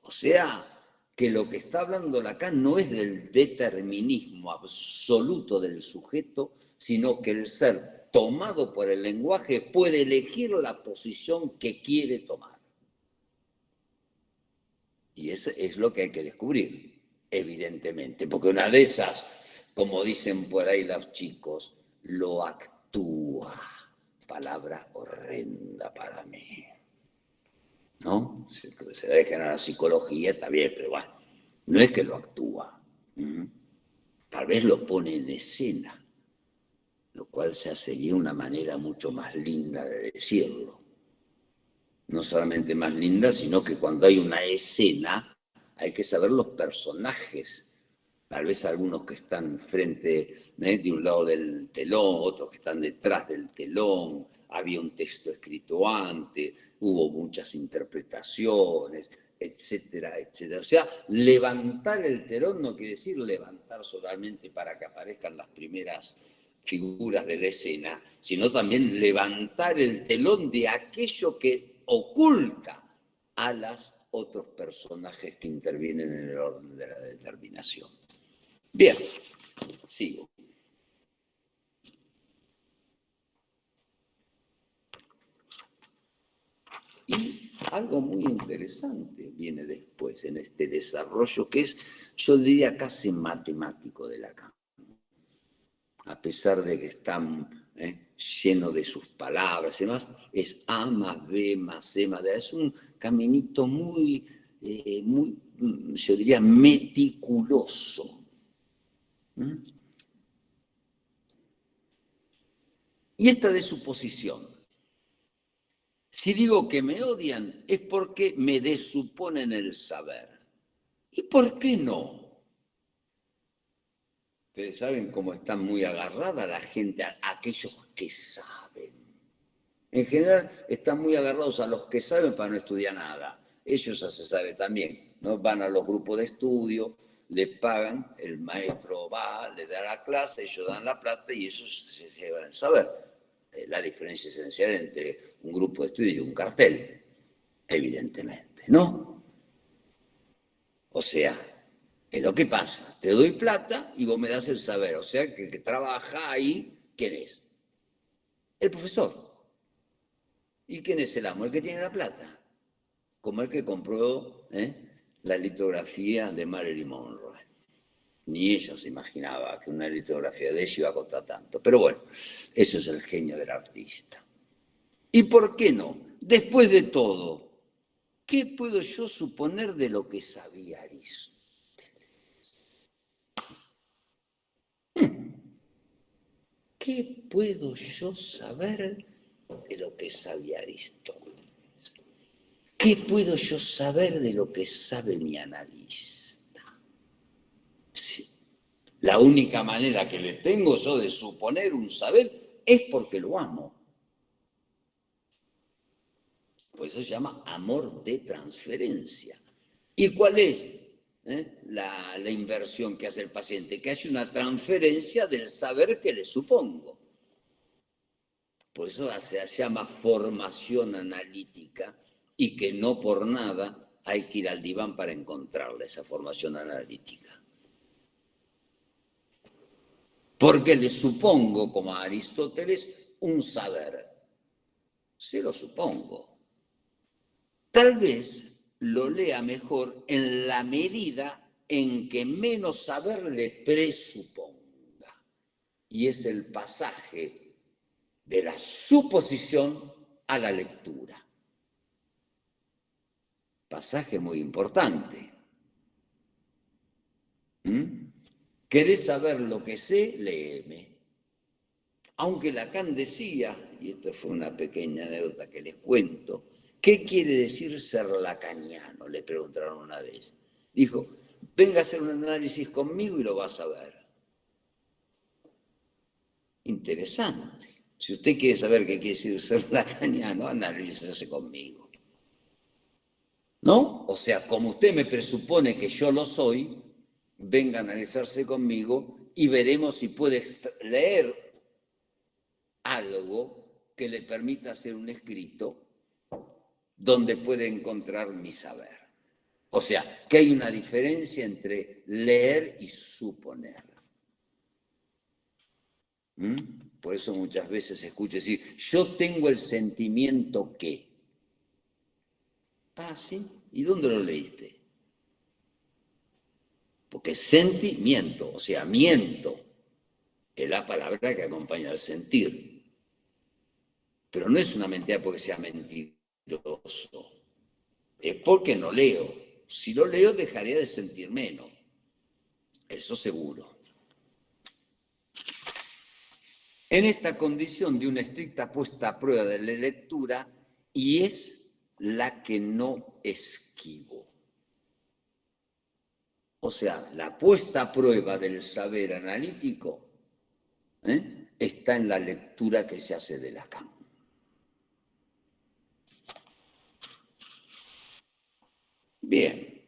O sea, que lo que está hablando Lacan no es del determinismo absoluto del sujeto, sino que el ser tomado por el lenguaje puede elegir la posición que quiere tomar. Y eso es lo que hay que descubrir, evidentemente, porque una de esas, como dicen por ahí los chicos, lo actúa. Palabra horrenda para mí. ¿No? Se dejan a la psicología, está bien, pero bueno, no es que lo actúa. Tal vez lo pone en escena, lo cual ya sería una manera mucho más linda de decirlo. No solamente más linda, sino que cuando hay una escena hay que saber los personajes. Tal vez algunos que están frente, de un lado del telón, otros que están detrás del telón, había un texto escrito antes, hubo muchas interpretaciones, etcétera, etcétera. O sea, levantar el telón no quiere decir levantar solamente para que aparezcan las primeras figuras de la escena, sino también levantar el telón de aquello que oculta a los otros personajes que intervienen en el orden de la determinación. Bien, sigo. Y algo muy interesante viene después en este desarrollo que es, yo diría, casi matemático de Lacan. A pesar de que están lleno de sus palabras y demás, es A más B más C más D. Es un caminito muy, yo diría, meticuloso. Y esta de su posición. Si digo que me odian es porque me desuponen el saber. ¿Y por qué no? Ustedes saben cómo está muy agarrada la gente a aquellos que saben. En general están muy agarrados a los que saben para no estudiar nada. Ellos ya se sabe también, ¿no? Van a los grupos de estudio, le pagan, el maestro va, le da la clase, ellos dan la plata y ellos se llevan el saber. La diferencia esencial entre un grupo de estudio y un cartel, evidentemente, ¿no? O sea, es lo que pasa. Te doy plata y vos me das el saber. O sea, que el que trabaja ahí, ¿quién es? El profesor. ¿Y quién es el amo? El que tiene la plata. como el que compró la litografía de Marilyn Monroe. Ni ella se imaginaba que una litografía de ella iba a costar tanto. Pero bueno, eso es el genio del artista. ¿Y por qué no? Después de todo, ¿qué puedo yo suponer de lo que sabía Aristóteles? ¿Qué puedo yo saber de lo que sabía Aristóteles? ¿Qué puedo yo saber de lo que sabe mi analista? Sí. La única manera que le tengo yo de suponer un saber es porque lo amo. Por eso se llama amor de transferencia. ¿Y cuál es la inversión que hace el paciente? Que hace una transferencia del saber que le supongo. Por eso se llama formación analítica y que no por nada hay que ir al diván para encontrarla, esa formación analítica. Porque le supongo, como a Aristóteles, un saber. Se lo supongo. Tal vez lo lea mejor en la medida en que menos saber le presuponga. Y es el pasaje de la suposición a la lectura. Pasaje muy importante. ¿Querés saber lo que sé? Léeme. Aunque Lacan decía, y esto fue una pequeña anécdota que les cuento, ¿qué quiere decir ser lacaniano? Le preguntaron una vez. Dijo, venga a hacer un análisis conmigo y lo vas a ver. Interesante. Si usted quiere saber qué quiere decir ser lacaniano, analícese conmigo. ¿No? O sea, como usted me presupone que yo lo soy, venga a analizarse conmigo y veremos si puede leer algo que le permita hacer un escrito donde puede encontrar mi saber. O sea, que hay una diferencia entre leer y suponer. Por eso muchas veces se escucha decir, yo tengo el sentimiento que. Ah, ¿sí? ¿Y dónde lo leíste? Porque sentimiento, o sea, miento, es la palabra que acompaña al sentir. Pero no es una mentira porque sea mentiroso. Es porque no leo. Si lo leo, dejaría de sentir menos. Eso seguro. En esta condición de una estricta puesta a prueba de la lectura, y es la que no esquivo. O sea, la puesta a prueba del saber analítico está en la lectura que se hace de Lacan. Bien.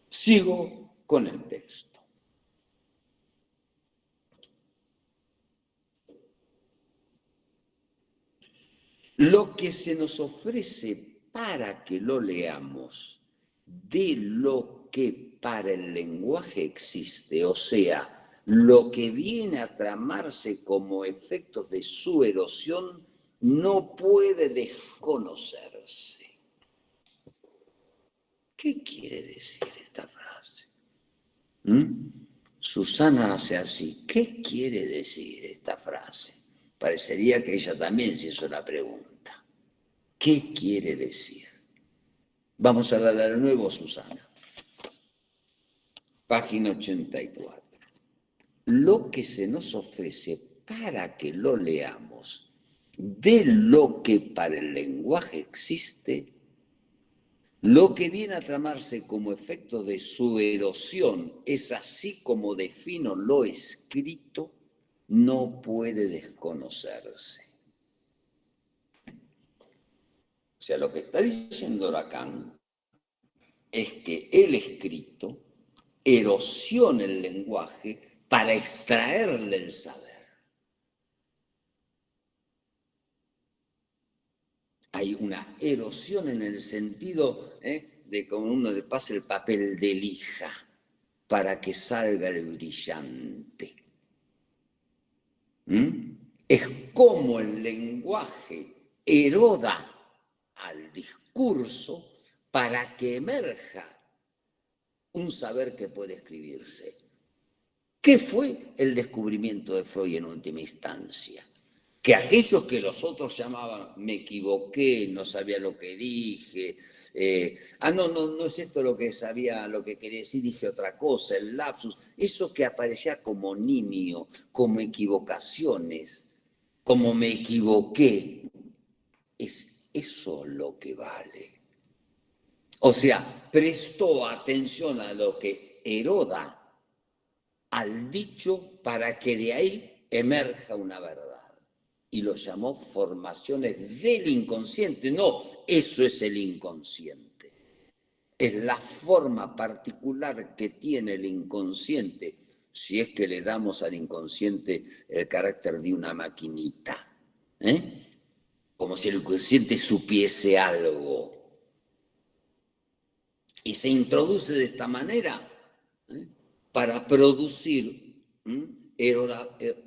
Sigo con el texto. Lo que se nos ofrece para que lo leamos de lo que para el lenguaje existe, o sea, lo que viene a tramarse como efectos de su erosión, no puede desconocerse. ¿Qué quiere decir esta frase? Susana hace así. ¿Qué quiere decir esta frase? Parecería que ella también se hizo la pregunta. ¿Qué quiere decir? Vamos a darle de nuevo, Susana. Página 84. Lo que se nos ofrece para que lo leamos de lo que para el lenguaje existe, lo que viene a tramarse como efecto de su erosión es así como defino lo escrito, no puede desconocerse. O sea, lo que está diciendo Lacan es que el escrito erosiona el lenguaje para extraerle el saber. Hay una erosión en el sentido de como uno le pasa el papel de lija para que salga el brillante. Es como el lenguaje eroda al discurso para que emerja un saber que puede escribirse. ¿Qué fue el descubrimiento de Freud en última instancia? Que aquellos que los otros llamaban, me equivoqué, no sabía lo que dije, no es esto lo que sabía, lo que quería decir, dije otra cosa, el lapsus, eso que aparecía como nimio, como equivocaciones, como me equivoqué, es eso lo que vale. O sea, prestó atención a lo que eroda al dicho para que de ahí emerja una verdad. Y lo llamó formaciones del inconsciente. No, eso es el inconsciente. Es la forma particular que tiene el inconsciente, si es que le damos al inconsciente el carácter de una maquinita. Como si el inconsciente supiese algo. Y se introduce de esta manera para producir,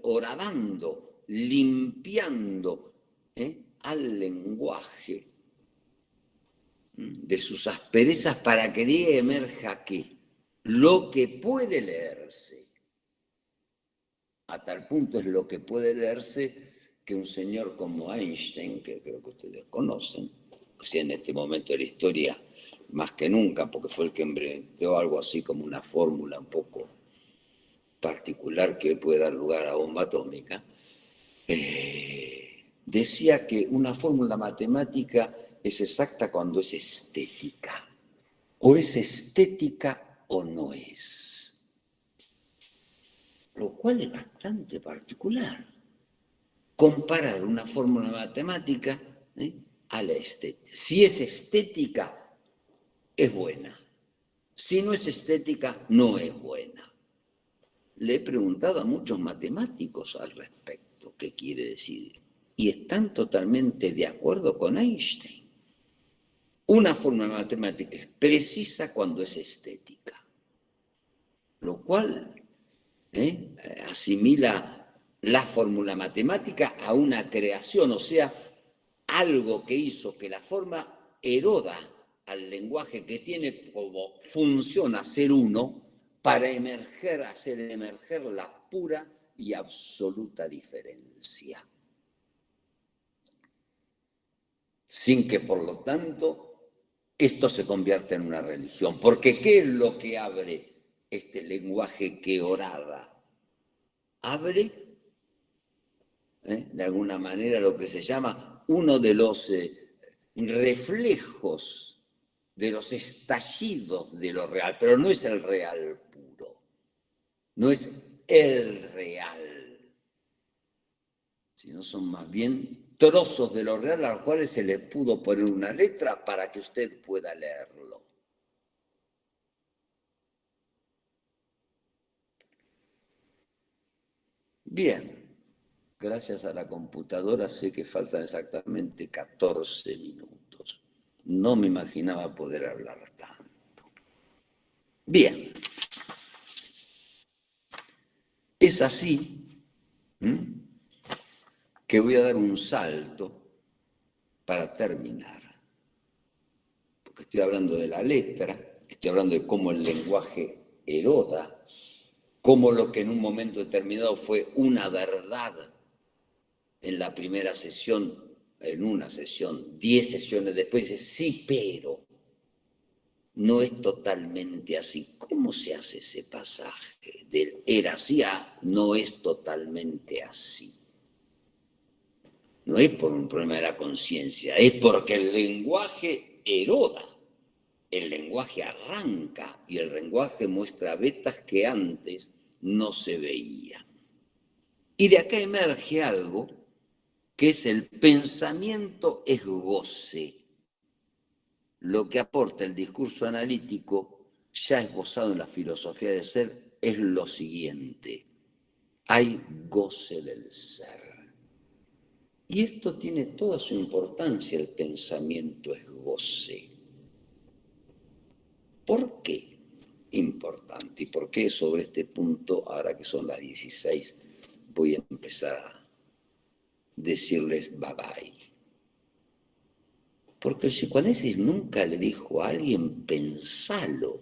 horadando, limpiando al lenguaje de sus asperezas para que de ahí emerja ¿qué? Lo que puede leerse. A tal punto es lo que puede leerse que un señor como Einstein, que creo que ustedes conocen, o sea, en este momento de la historia más que nunca, porque fue el que inventó algo así como una fórmula un poco particular que puede dar lugar a bomba atómica, decía que una fórmula matemática es exacta cuando es estética. O es estética o no es. Lo cual es bastante particular. Comparar una fórmula matemática a la estética. Si es estética, es buena. Si no es estética, no es buena. Le he preguntado a muchos matemáticos al respecto qué quiere decir. Y están totalmente de acuerdo con Einstein. Una fórmula matemática es precisa cuando es estética. Lo cual asimila la fórmula matemática a una creación, o sea, algo que hizo que la forma eroda al lenguaje que tiene como función hacer uno para hacer emerger la pura y absoluta diferencia. Sin que, por lo tanto, esto se convierta en una religión. Porque ¿qué es lo que abre este lenguaje que orada? Abre, de alguna manera, lo que se llama uno de los reflejos, de los estallidos de lo real, pero no es el real puro, no es el real, sino son más bien trozos de lo real a los cuales se le pudo poner una letra para que usted pueda leerlo. Bien, gracias a la computadora sé que faltan exactamente 14 minutos. No me imaginaba poder hablar tanto. Bien, es así que voy a dar un salto para terminar. Porque estoy hablando de la letra, estoy hablando de cómo el lenguaje eroda, cómo lo que en un momento determinado fue una verdad en la primera sesión, en una sesión, 10 sesiones después, dice, sí, pero no es totalmente así. ¿Cómo se hace ese pasaje? Del era así a no es totalmente así. No es por un problema de la conciencia, es porque el lenguaje eroda, el lenguaje arranca y el lenguaje muestra vetas que antes no se veían. Y de acá emerge algo que es el pensamiento es goce. Lo que aporta el discurso analítico, ya esbozado en la filosofía de ser, es lo siguiente. Hay goce del ser. Y esto tiene toda su importancia, el pensamiento es goce. ¿Por qué? Importante. ¿Y por qué sobre este punto, ahora que son las 16, voy a empezar a decirles bye bye? Porque el psicoanálisis nunca le dijo a alguien pensalo,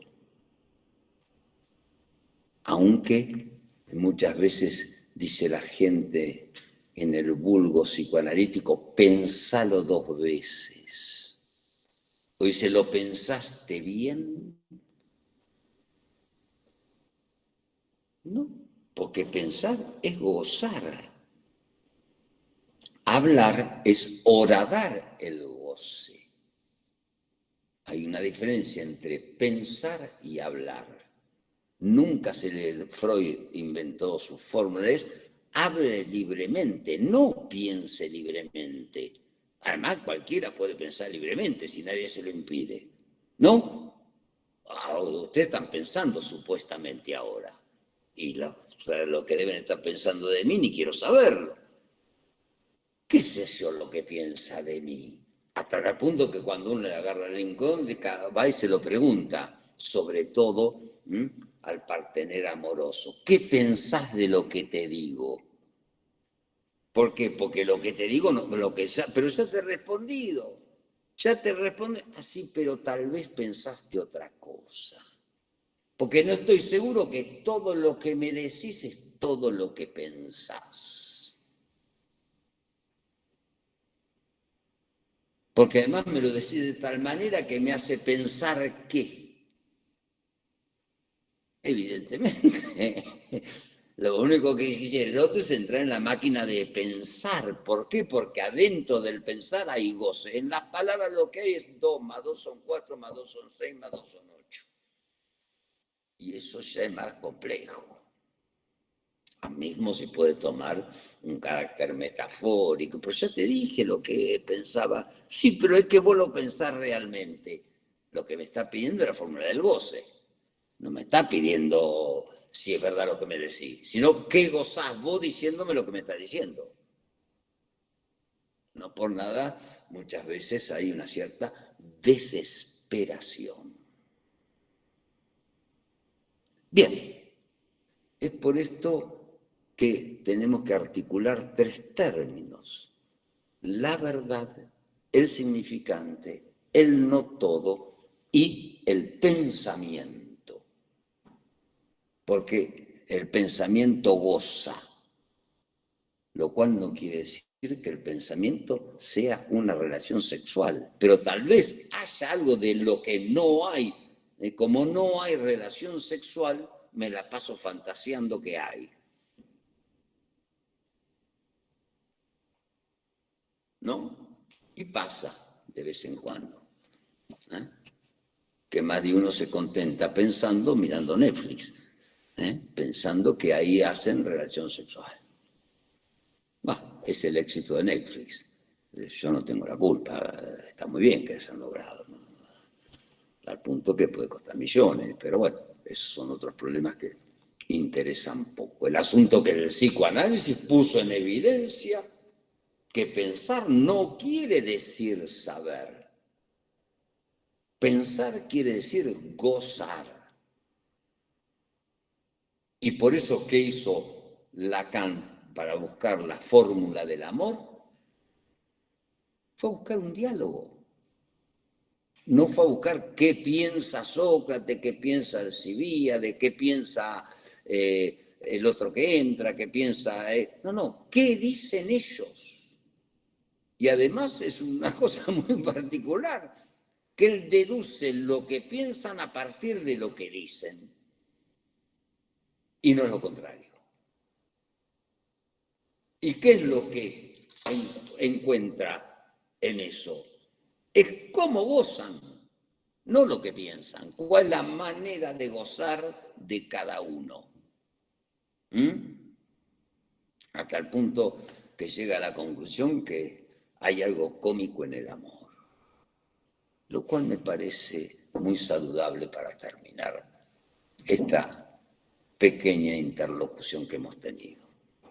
aunque muchas veces dice la gente en el vulgo psicoanalítico, pensalo 2 veces. O dice, ¿lo pensaste bien? No, porque pensar es gozar. Hablar es horadar el goce. Hay una diferencia entre pensar y hablar. Nunca Freud inventó su fórmula, es hable libremente, no piense libremente. Además, cualquiera puede pensar libremente si nadie se lo impide. ¿No? Ustedes están pensando supuestamente ahora. Y lo que deben estar pensando de mí, ni quiero saberlo. ¿Qué es eso lo que piensa de mí? Hasta el punto que cuando uno le agarra el rincón, va y se lo pregunta, sobre todo al partener amoroso. ¿Qué pensás de lo que te digo? ¿Por qué? Porque lo que te digo, no, pero ya te he respondido. Ya te responde así, pero tal vez pensaste otra cosa. Porque no estoy seguro que todo lo que me decís es todo lo que pensás. Porque además me lo decís de tal manera que me hace pensar que, evidentemente, lo único que quiere el otro es entrar en la máquina de pensar. ¿Por qué? Porque adentro del pensar hay goce. En las palabras lo que hay es 2 más 2 son 4, más 2 son 6, más 2 son 8. Y eso ya es más complejo. Mismo se puede tomar un carácter metafórico, pero ya te dije lo que pensaba. Sí, pero es que vos lo pensás realmente. Lo que me está pidiendo es la fórmula del goce. No me está pidiendo si es verdad lo que me decís, sino qué gozás vos diciéndome lo que me estás diciendo. No por nada, muchas veces hay una cierta desesperación. Bien, es por esto que tenemos que articular 3 términos: la verdad, el significante, el no todo y el pensamiento. Porque el pensamiento goza, lo cual no quiere decir que el pensamiento sea una relación sexual, pero tal vez haya algo de lo que no hay. Como no hay relación sexual, me la paso fantaseando que hay. ¿No? Y pasa de vez en cuando. Que más de uno se contenta pensando, mirando Netflix, pensando que ahí hacen relación sexual. Es el éxito de Netflix. Yo no tengo la culpa, está muy bien que hayan logrado, ¿no? Al punto que puede costar millones, pero bueno, esos son otros problemas que interesan poco. El asunto que el psicoanálisis puso en evidencia que pensar no quiere decir saber. Pensar quiere decir gozar. Y por eso, ¿qué hizo Lacan para buscar la fórmula del amor? Fue a buscar un diálogo. No fue a buscar qué piensa Sócrates, qué piensa Alcibíades, qué piensa el otro que entra, qué piensa... No, ¿qué dicen ellos? Y además es una cosa muy particular, que él deduce lo que piensan a partir de lo que dicen. Y no es lo contrario. ¿Y qué es lo que encuentra en eso? Es cómo gozan, no lo que piensan. ¿Cuál es la manera de gozar de cada uno? Hasta el punto que llega a la conclusión que hay algo cómico en el amor. Lo cual me parece muy saludable para terminar esta pequeña interlocución que hemos tenido.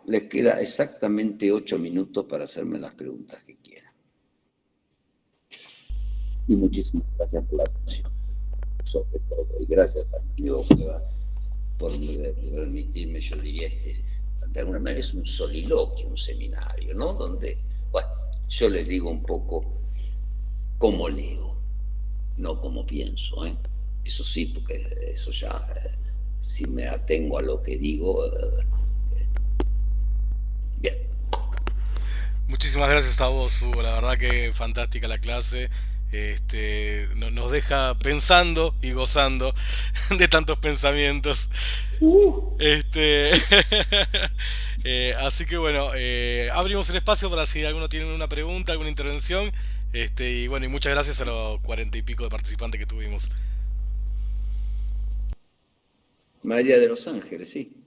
Les queda exactamente 8 minutos para hacerme las preguntas que quieran. Y muchísimas gracias por la atención, sobre todo. Y gracias a mi amigo por permitirme, yo diría, de alguna manera es un soliloquio, un seminario, ¿no? Donde, bueno, yo les digo un poco como leo, no como pienso, ¿eh? Eso sí, porque eso ya, si me atengo a lo que digo, bien. Muchísimas gracias a vos, Hugo. La verdad que fantástica la clase. Nos deja pensando y gozando de tantos pensamientos. Este, así que bueno, abrimos el espacio para si alguno tiene una pregunta, alguna intervención. Y bueno, y muchas gracias a los 40 y pico de participantes que tuvimos. María de los Ángeles, sí.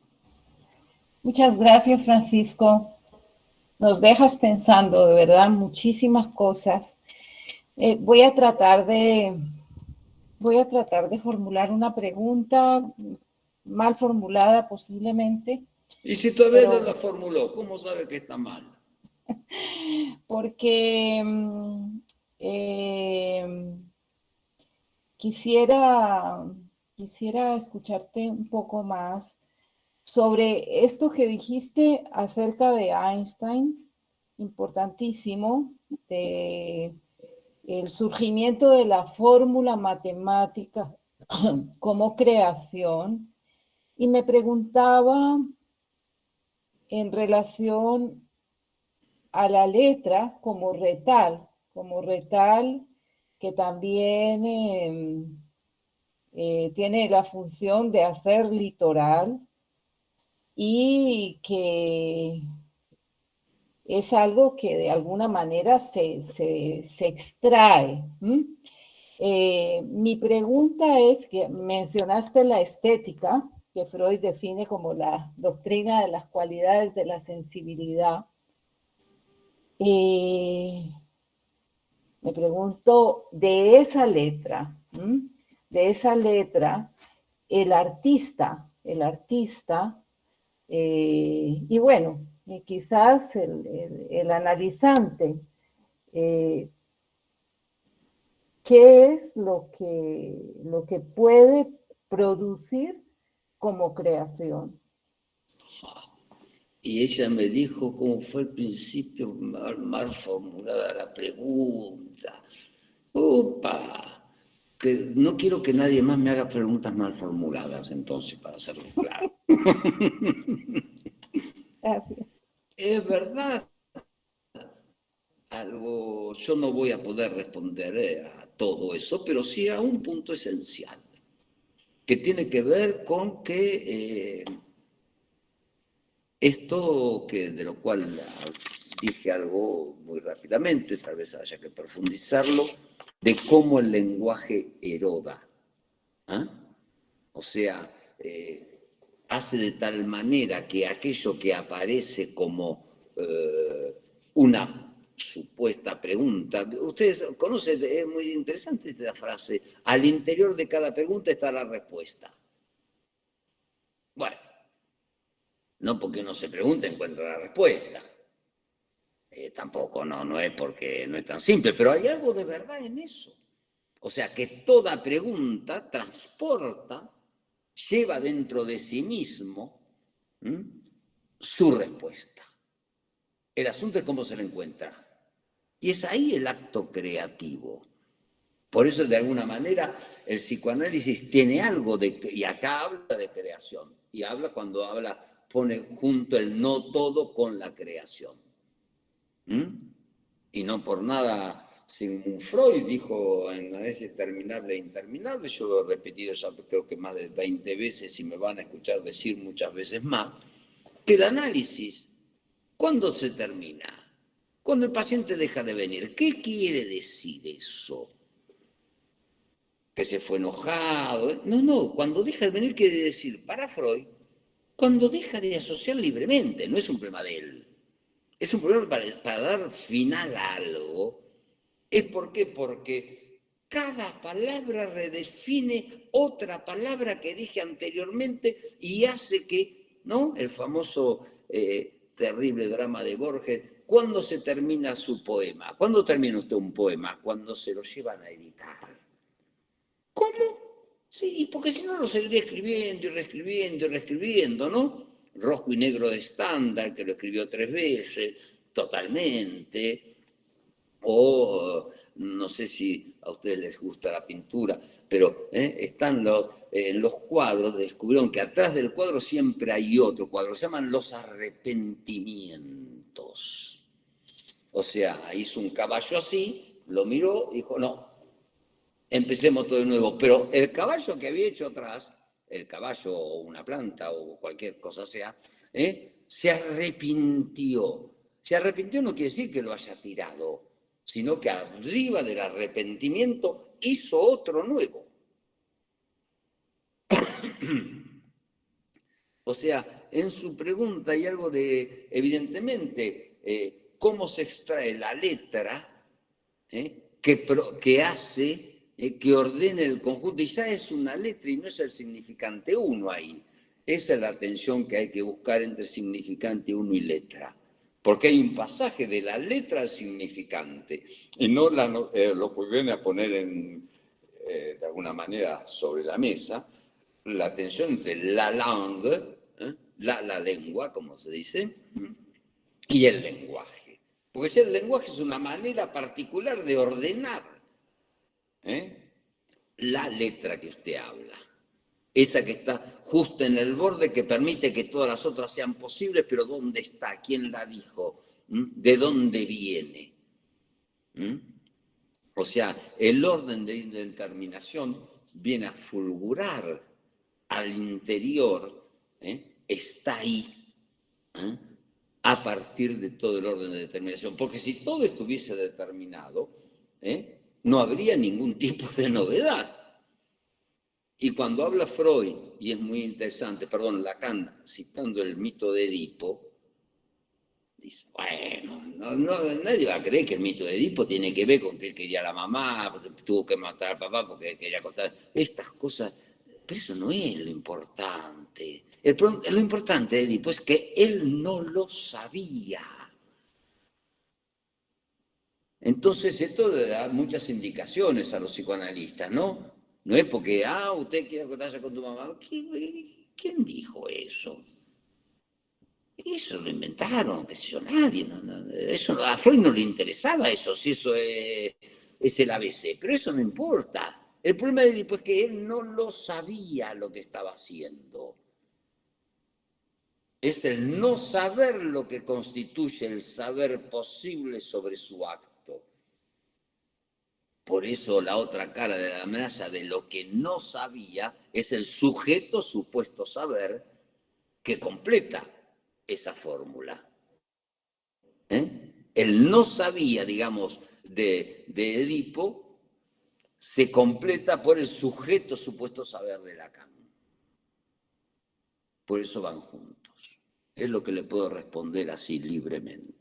Muchas gracias, Francisco. Nos dejas pensando, de verdad, muchísimas cosas. Voy a tratar de formular una pregunta mal formulada posiblemente, Y si todavía no la formuló, ¿cómo sabe que está mal? Porque quisiera escucharte un poco más sobre esto que dijiste acerca de Einstein, importantísimo, de el surgimiento de la fórmula matemática como creación, y me preguntaba en relación a la letra como retal que también tiene la función de hacer litoral y que es algo que de alguna manera se extrae. Mi pregunta es que mencionaste la estética, que Freud define como la doctrina de las cualidades de la sensibilidad. Me pregunto, de esa letra, el artista, y bueno, quizás el analizante, ¿qué es lo que puede producir como creación? Y ella me dijo cómo fue al principio mal formulada la pregunta. ¡Opa! Que no quiero que nadie más me haga preguntas mal formuladas, entonces, para hacerlo claro. Gracias. Es verdad, algo, yo no voy a poder responder a todo eso, pero sí a un punto esencial, que tiene que ver con que esto de lo cual dije algo muy rápidamente, tal vez haya que profundizarlo, de cómo el lenguaje eroda. ¿Ah? O sea, hace de tal manera que aquello que aparece como una supuesta pregunta, ustedes conocen, es muy interesante esta frase, al interior de cada pregunta está la respuesta. Bueno, no porque no se pregunte encuentra la respuesta. Tampoco no es porque no es tan simple, pero hay algo de verdad en eso. O sea, que toda pregunta transporta, lleva dentro de sí mismo su respuesta. El asunto es cómo se la encuentra. Y es ahí el acto creativo. Por eso, de alguna manera, el psicoanálisis tiene algo de... Y acá habla de creación. Y habla cuando pone junto el no todo con la creación. Y no por nada Sigmund Freud dijo en Análisis Terminable e Interminable, yo lo he repetido ya creo que más de 20 veces y me van a escuchar decir muchas veces más, que el análisis, ¿cuándo se termina? Cuando el paciente deja de venir. ¿Qué quiere decir eso? ¿Que se fue enojado? No, cuando deja de venir quiere decir, para Freud, cuando deja de asociar libremente, no es un problema de él. Es un problema para dar final a algo. ¿Es por qué? Porque cada palabra redefine otra palabra que dije anteriormente y hace que, ¿no? El famoso terrible drama de Borges, ¿cuándo se termina su poema? ¿Cuándo termina usted un poema? Cuando se lo llevan a editar. ¿Cómo? Sí, porque si no lo seguiría escribiendo y reescribiendo y reescribiendo, ¿no? Rojo y Negro de Stendhal, que lo escribió 3 veces, totalmente. O no sé si a ustedes les gusta la pintura, pero están en los cuadros, descubrieron que atrás del cuadro siempre hay otro cuadro, se llaman los arrepentimientos. O sea, hizo un caballo así, lo miró y dijo, no, empecemos todo de nuevo. Pero el caballo que había hecho atrás, el caballo o una planta o cualquier cosa sea, se arrepintió. Se arrepintió no quiere decir que lo haya tirado, sino que arriba del arrepentimiento hizo otro nuevo. O sea, en su pregunta hay algo de, evidentemente, cómo se extrae la letra que hace que ordene el conjunto. Y ya es una letra y no es el significante uno ahí. Esa es la tensión que hay que buscar entre significante uno y letra. Porque hay un pasaje de la letra al significante. Y no lo que viene a poner de alguna manera sobre la mesa, la tensión entre la langue, la lengua, como se dice, y el lenguaje. Porque si el lenguaje es una manera particular de ordenar la letra que usted habla. Esa que está justo en el borde que permite que todas las otras sean posibles, pero ¿dónde está? ¿Quién la dijo? ¿De dónde viene? O sea, el orden de indeterminación viene a fulgurar al interior, está ahí, a partir de todo el orden de determinación. Porque si todo estuviese determinado, no habría ningún tipo de novedad. Y cuando habla Freud, y es muy interesante, Lacan, citando el mito de Edipo, dice, bueno, nadie va a creer que el mito de Edipo tiene que ver con que él quería a la mamá, tuvo que matar al papá porque quería acostar. Estas cosas, pero eso no es lo importante. Lo importante de Edipo es que él no lo sabía. Entonces esto le da muchas indicaciones a los psicoanalistas, ¿no? No es porque, usted quiere acostarse con tu mamá. ¿Quién dijo eso? Eso lo inventaron, qué sé yo, nadie. Eso, a Freud no le interesaba eso, si eso es el ABC, pero eso no importa. El problema de Edipo es que él no lo sabía lo que estaba haciendo. Es el no saber lo que constituye el saber posible sobre su acto. Por eso la otra cara de la medalla de lo que no sabía es el sujeto supuesto saber que completa esa fórmula. El no sabía, digamos, de Edipo se completa por el sujeto supuesto saber de Lacan. Por eso van juntos. Es lo que le puedo responder así libremente.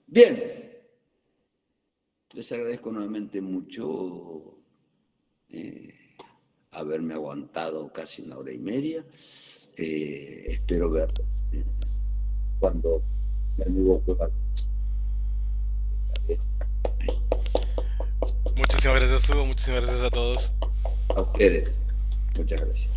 Bien, les agradezco nuevamente mucho haberme aguantado casi 1 hora y media. Espero ver cuando me equivoco. Muchísimas gracias, Hugo. Muchísimas gracias a todos. A ustedes. Muchas gracias.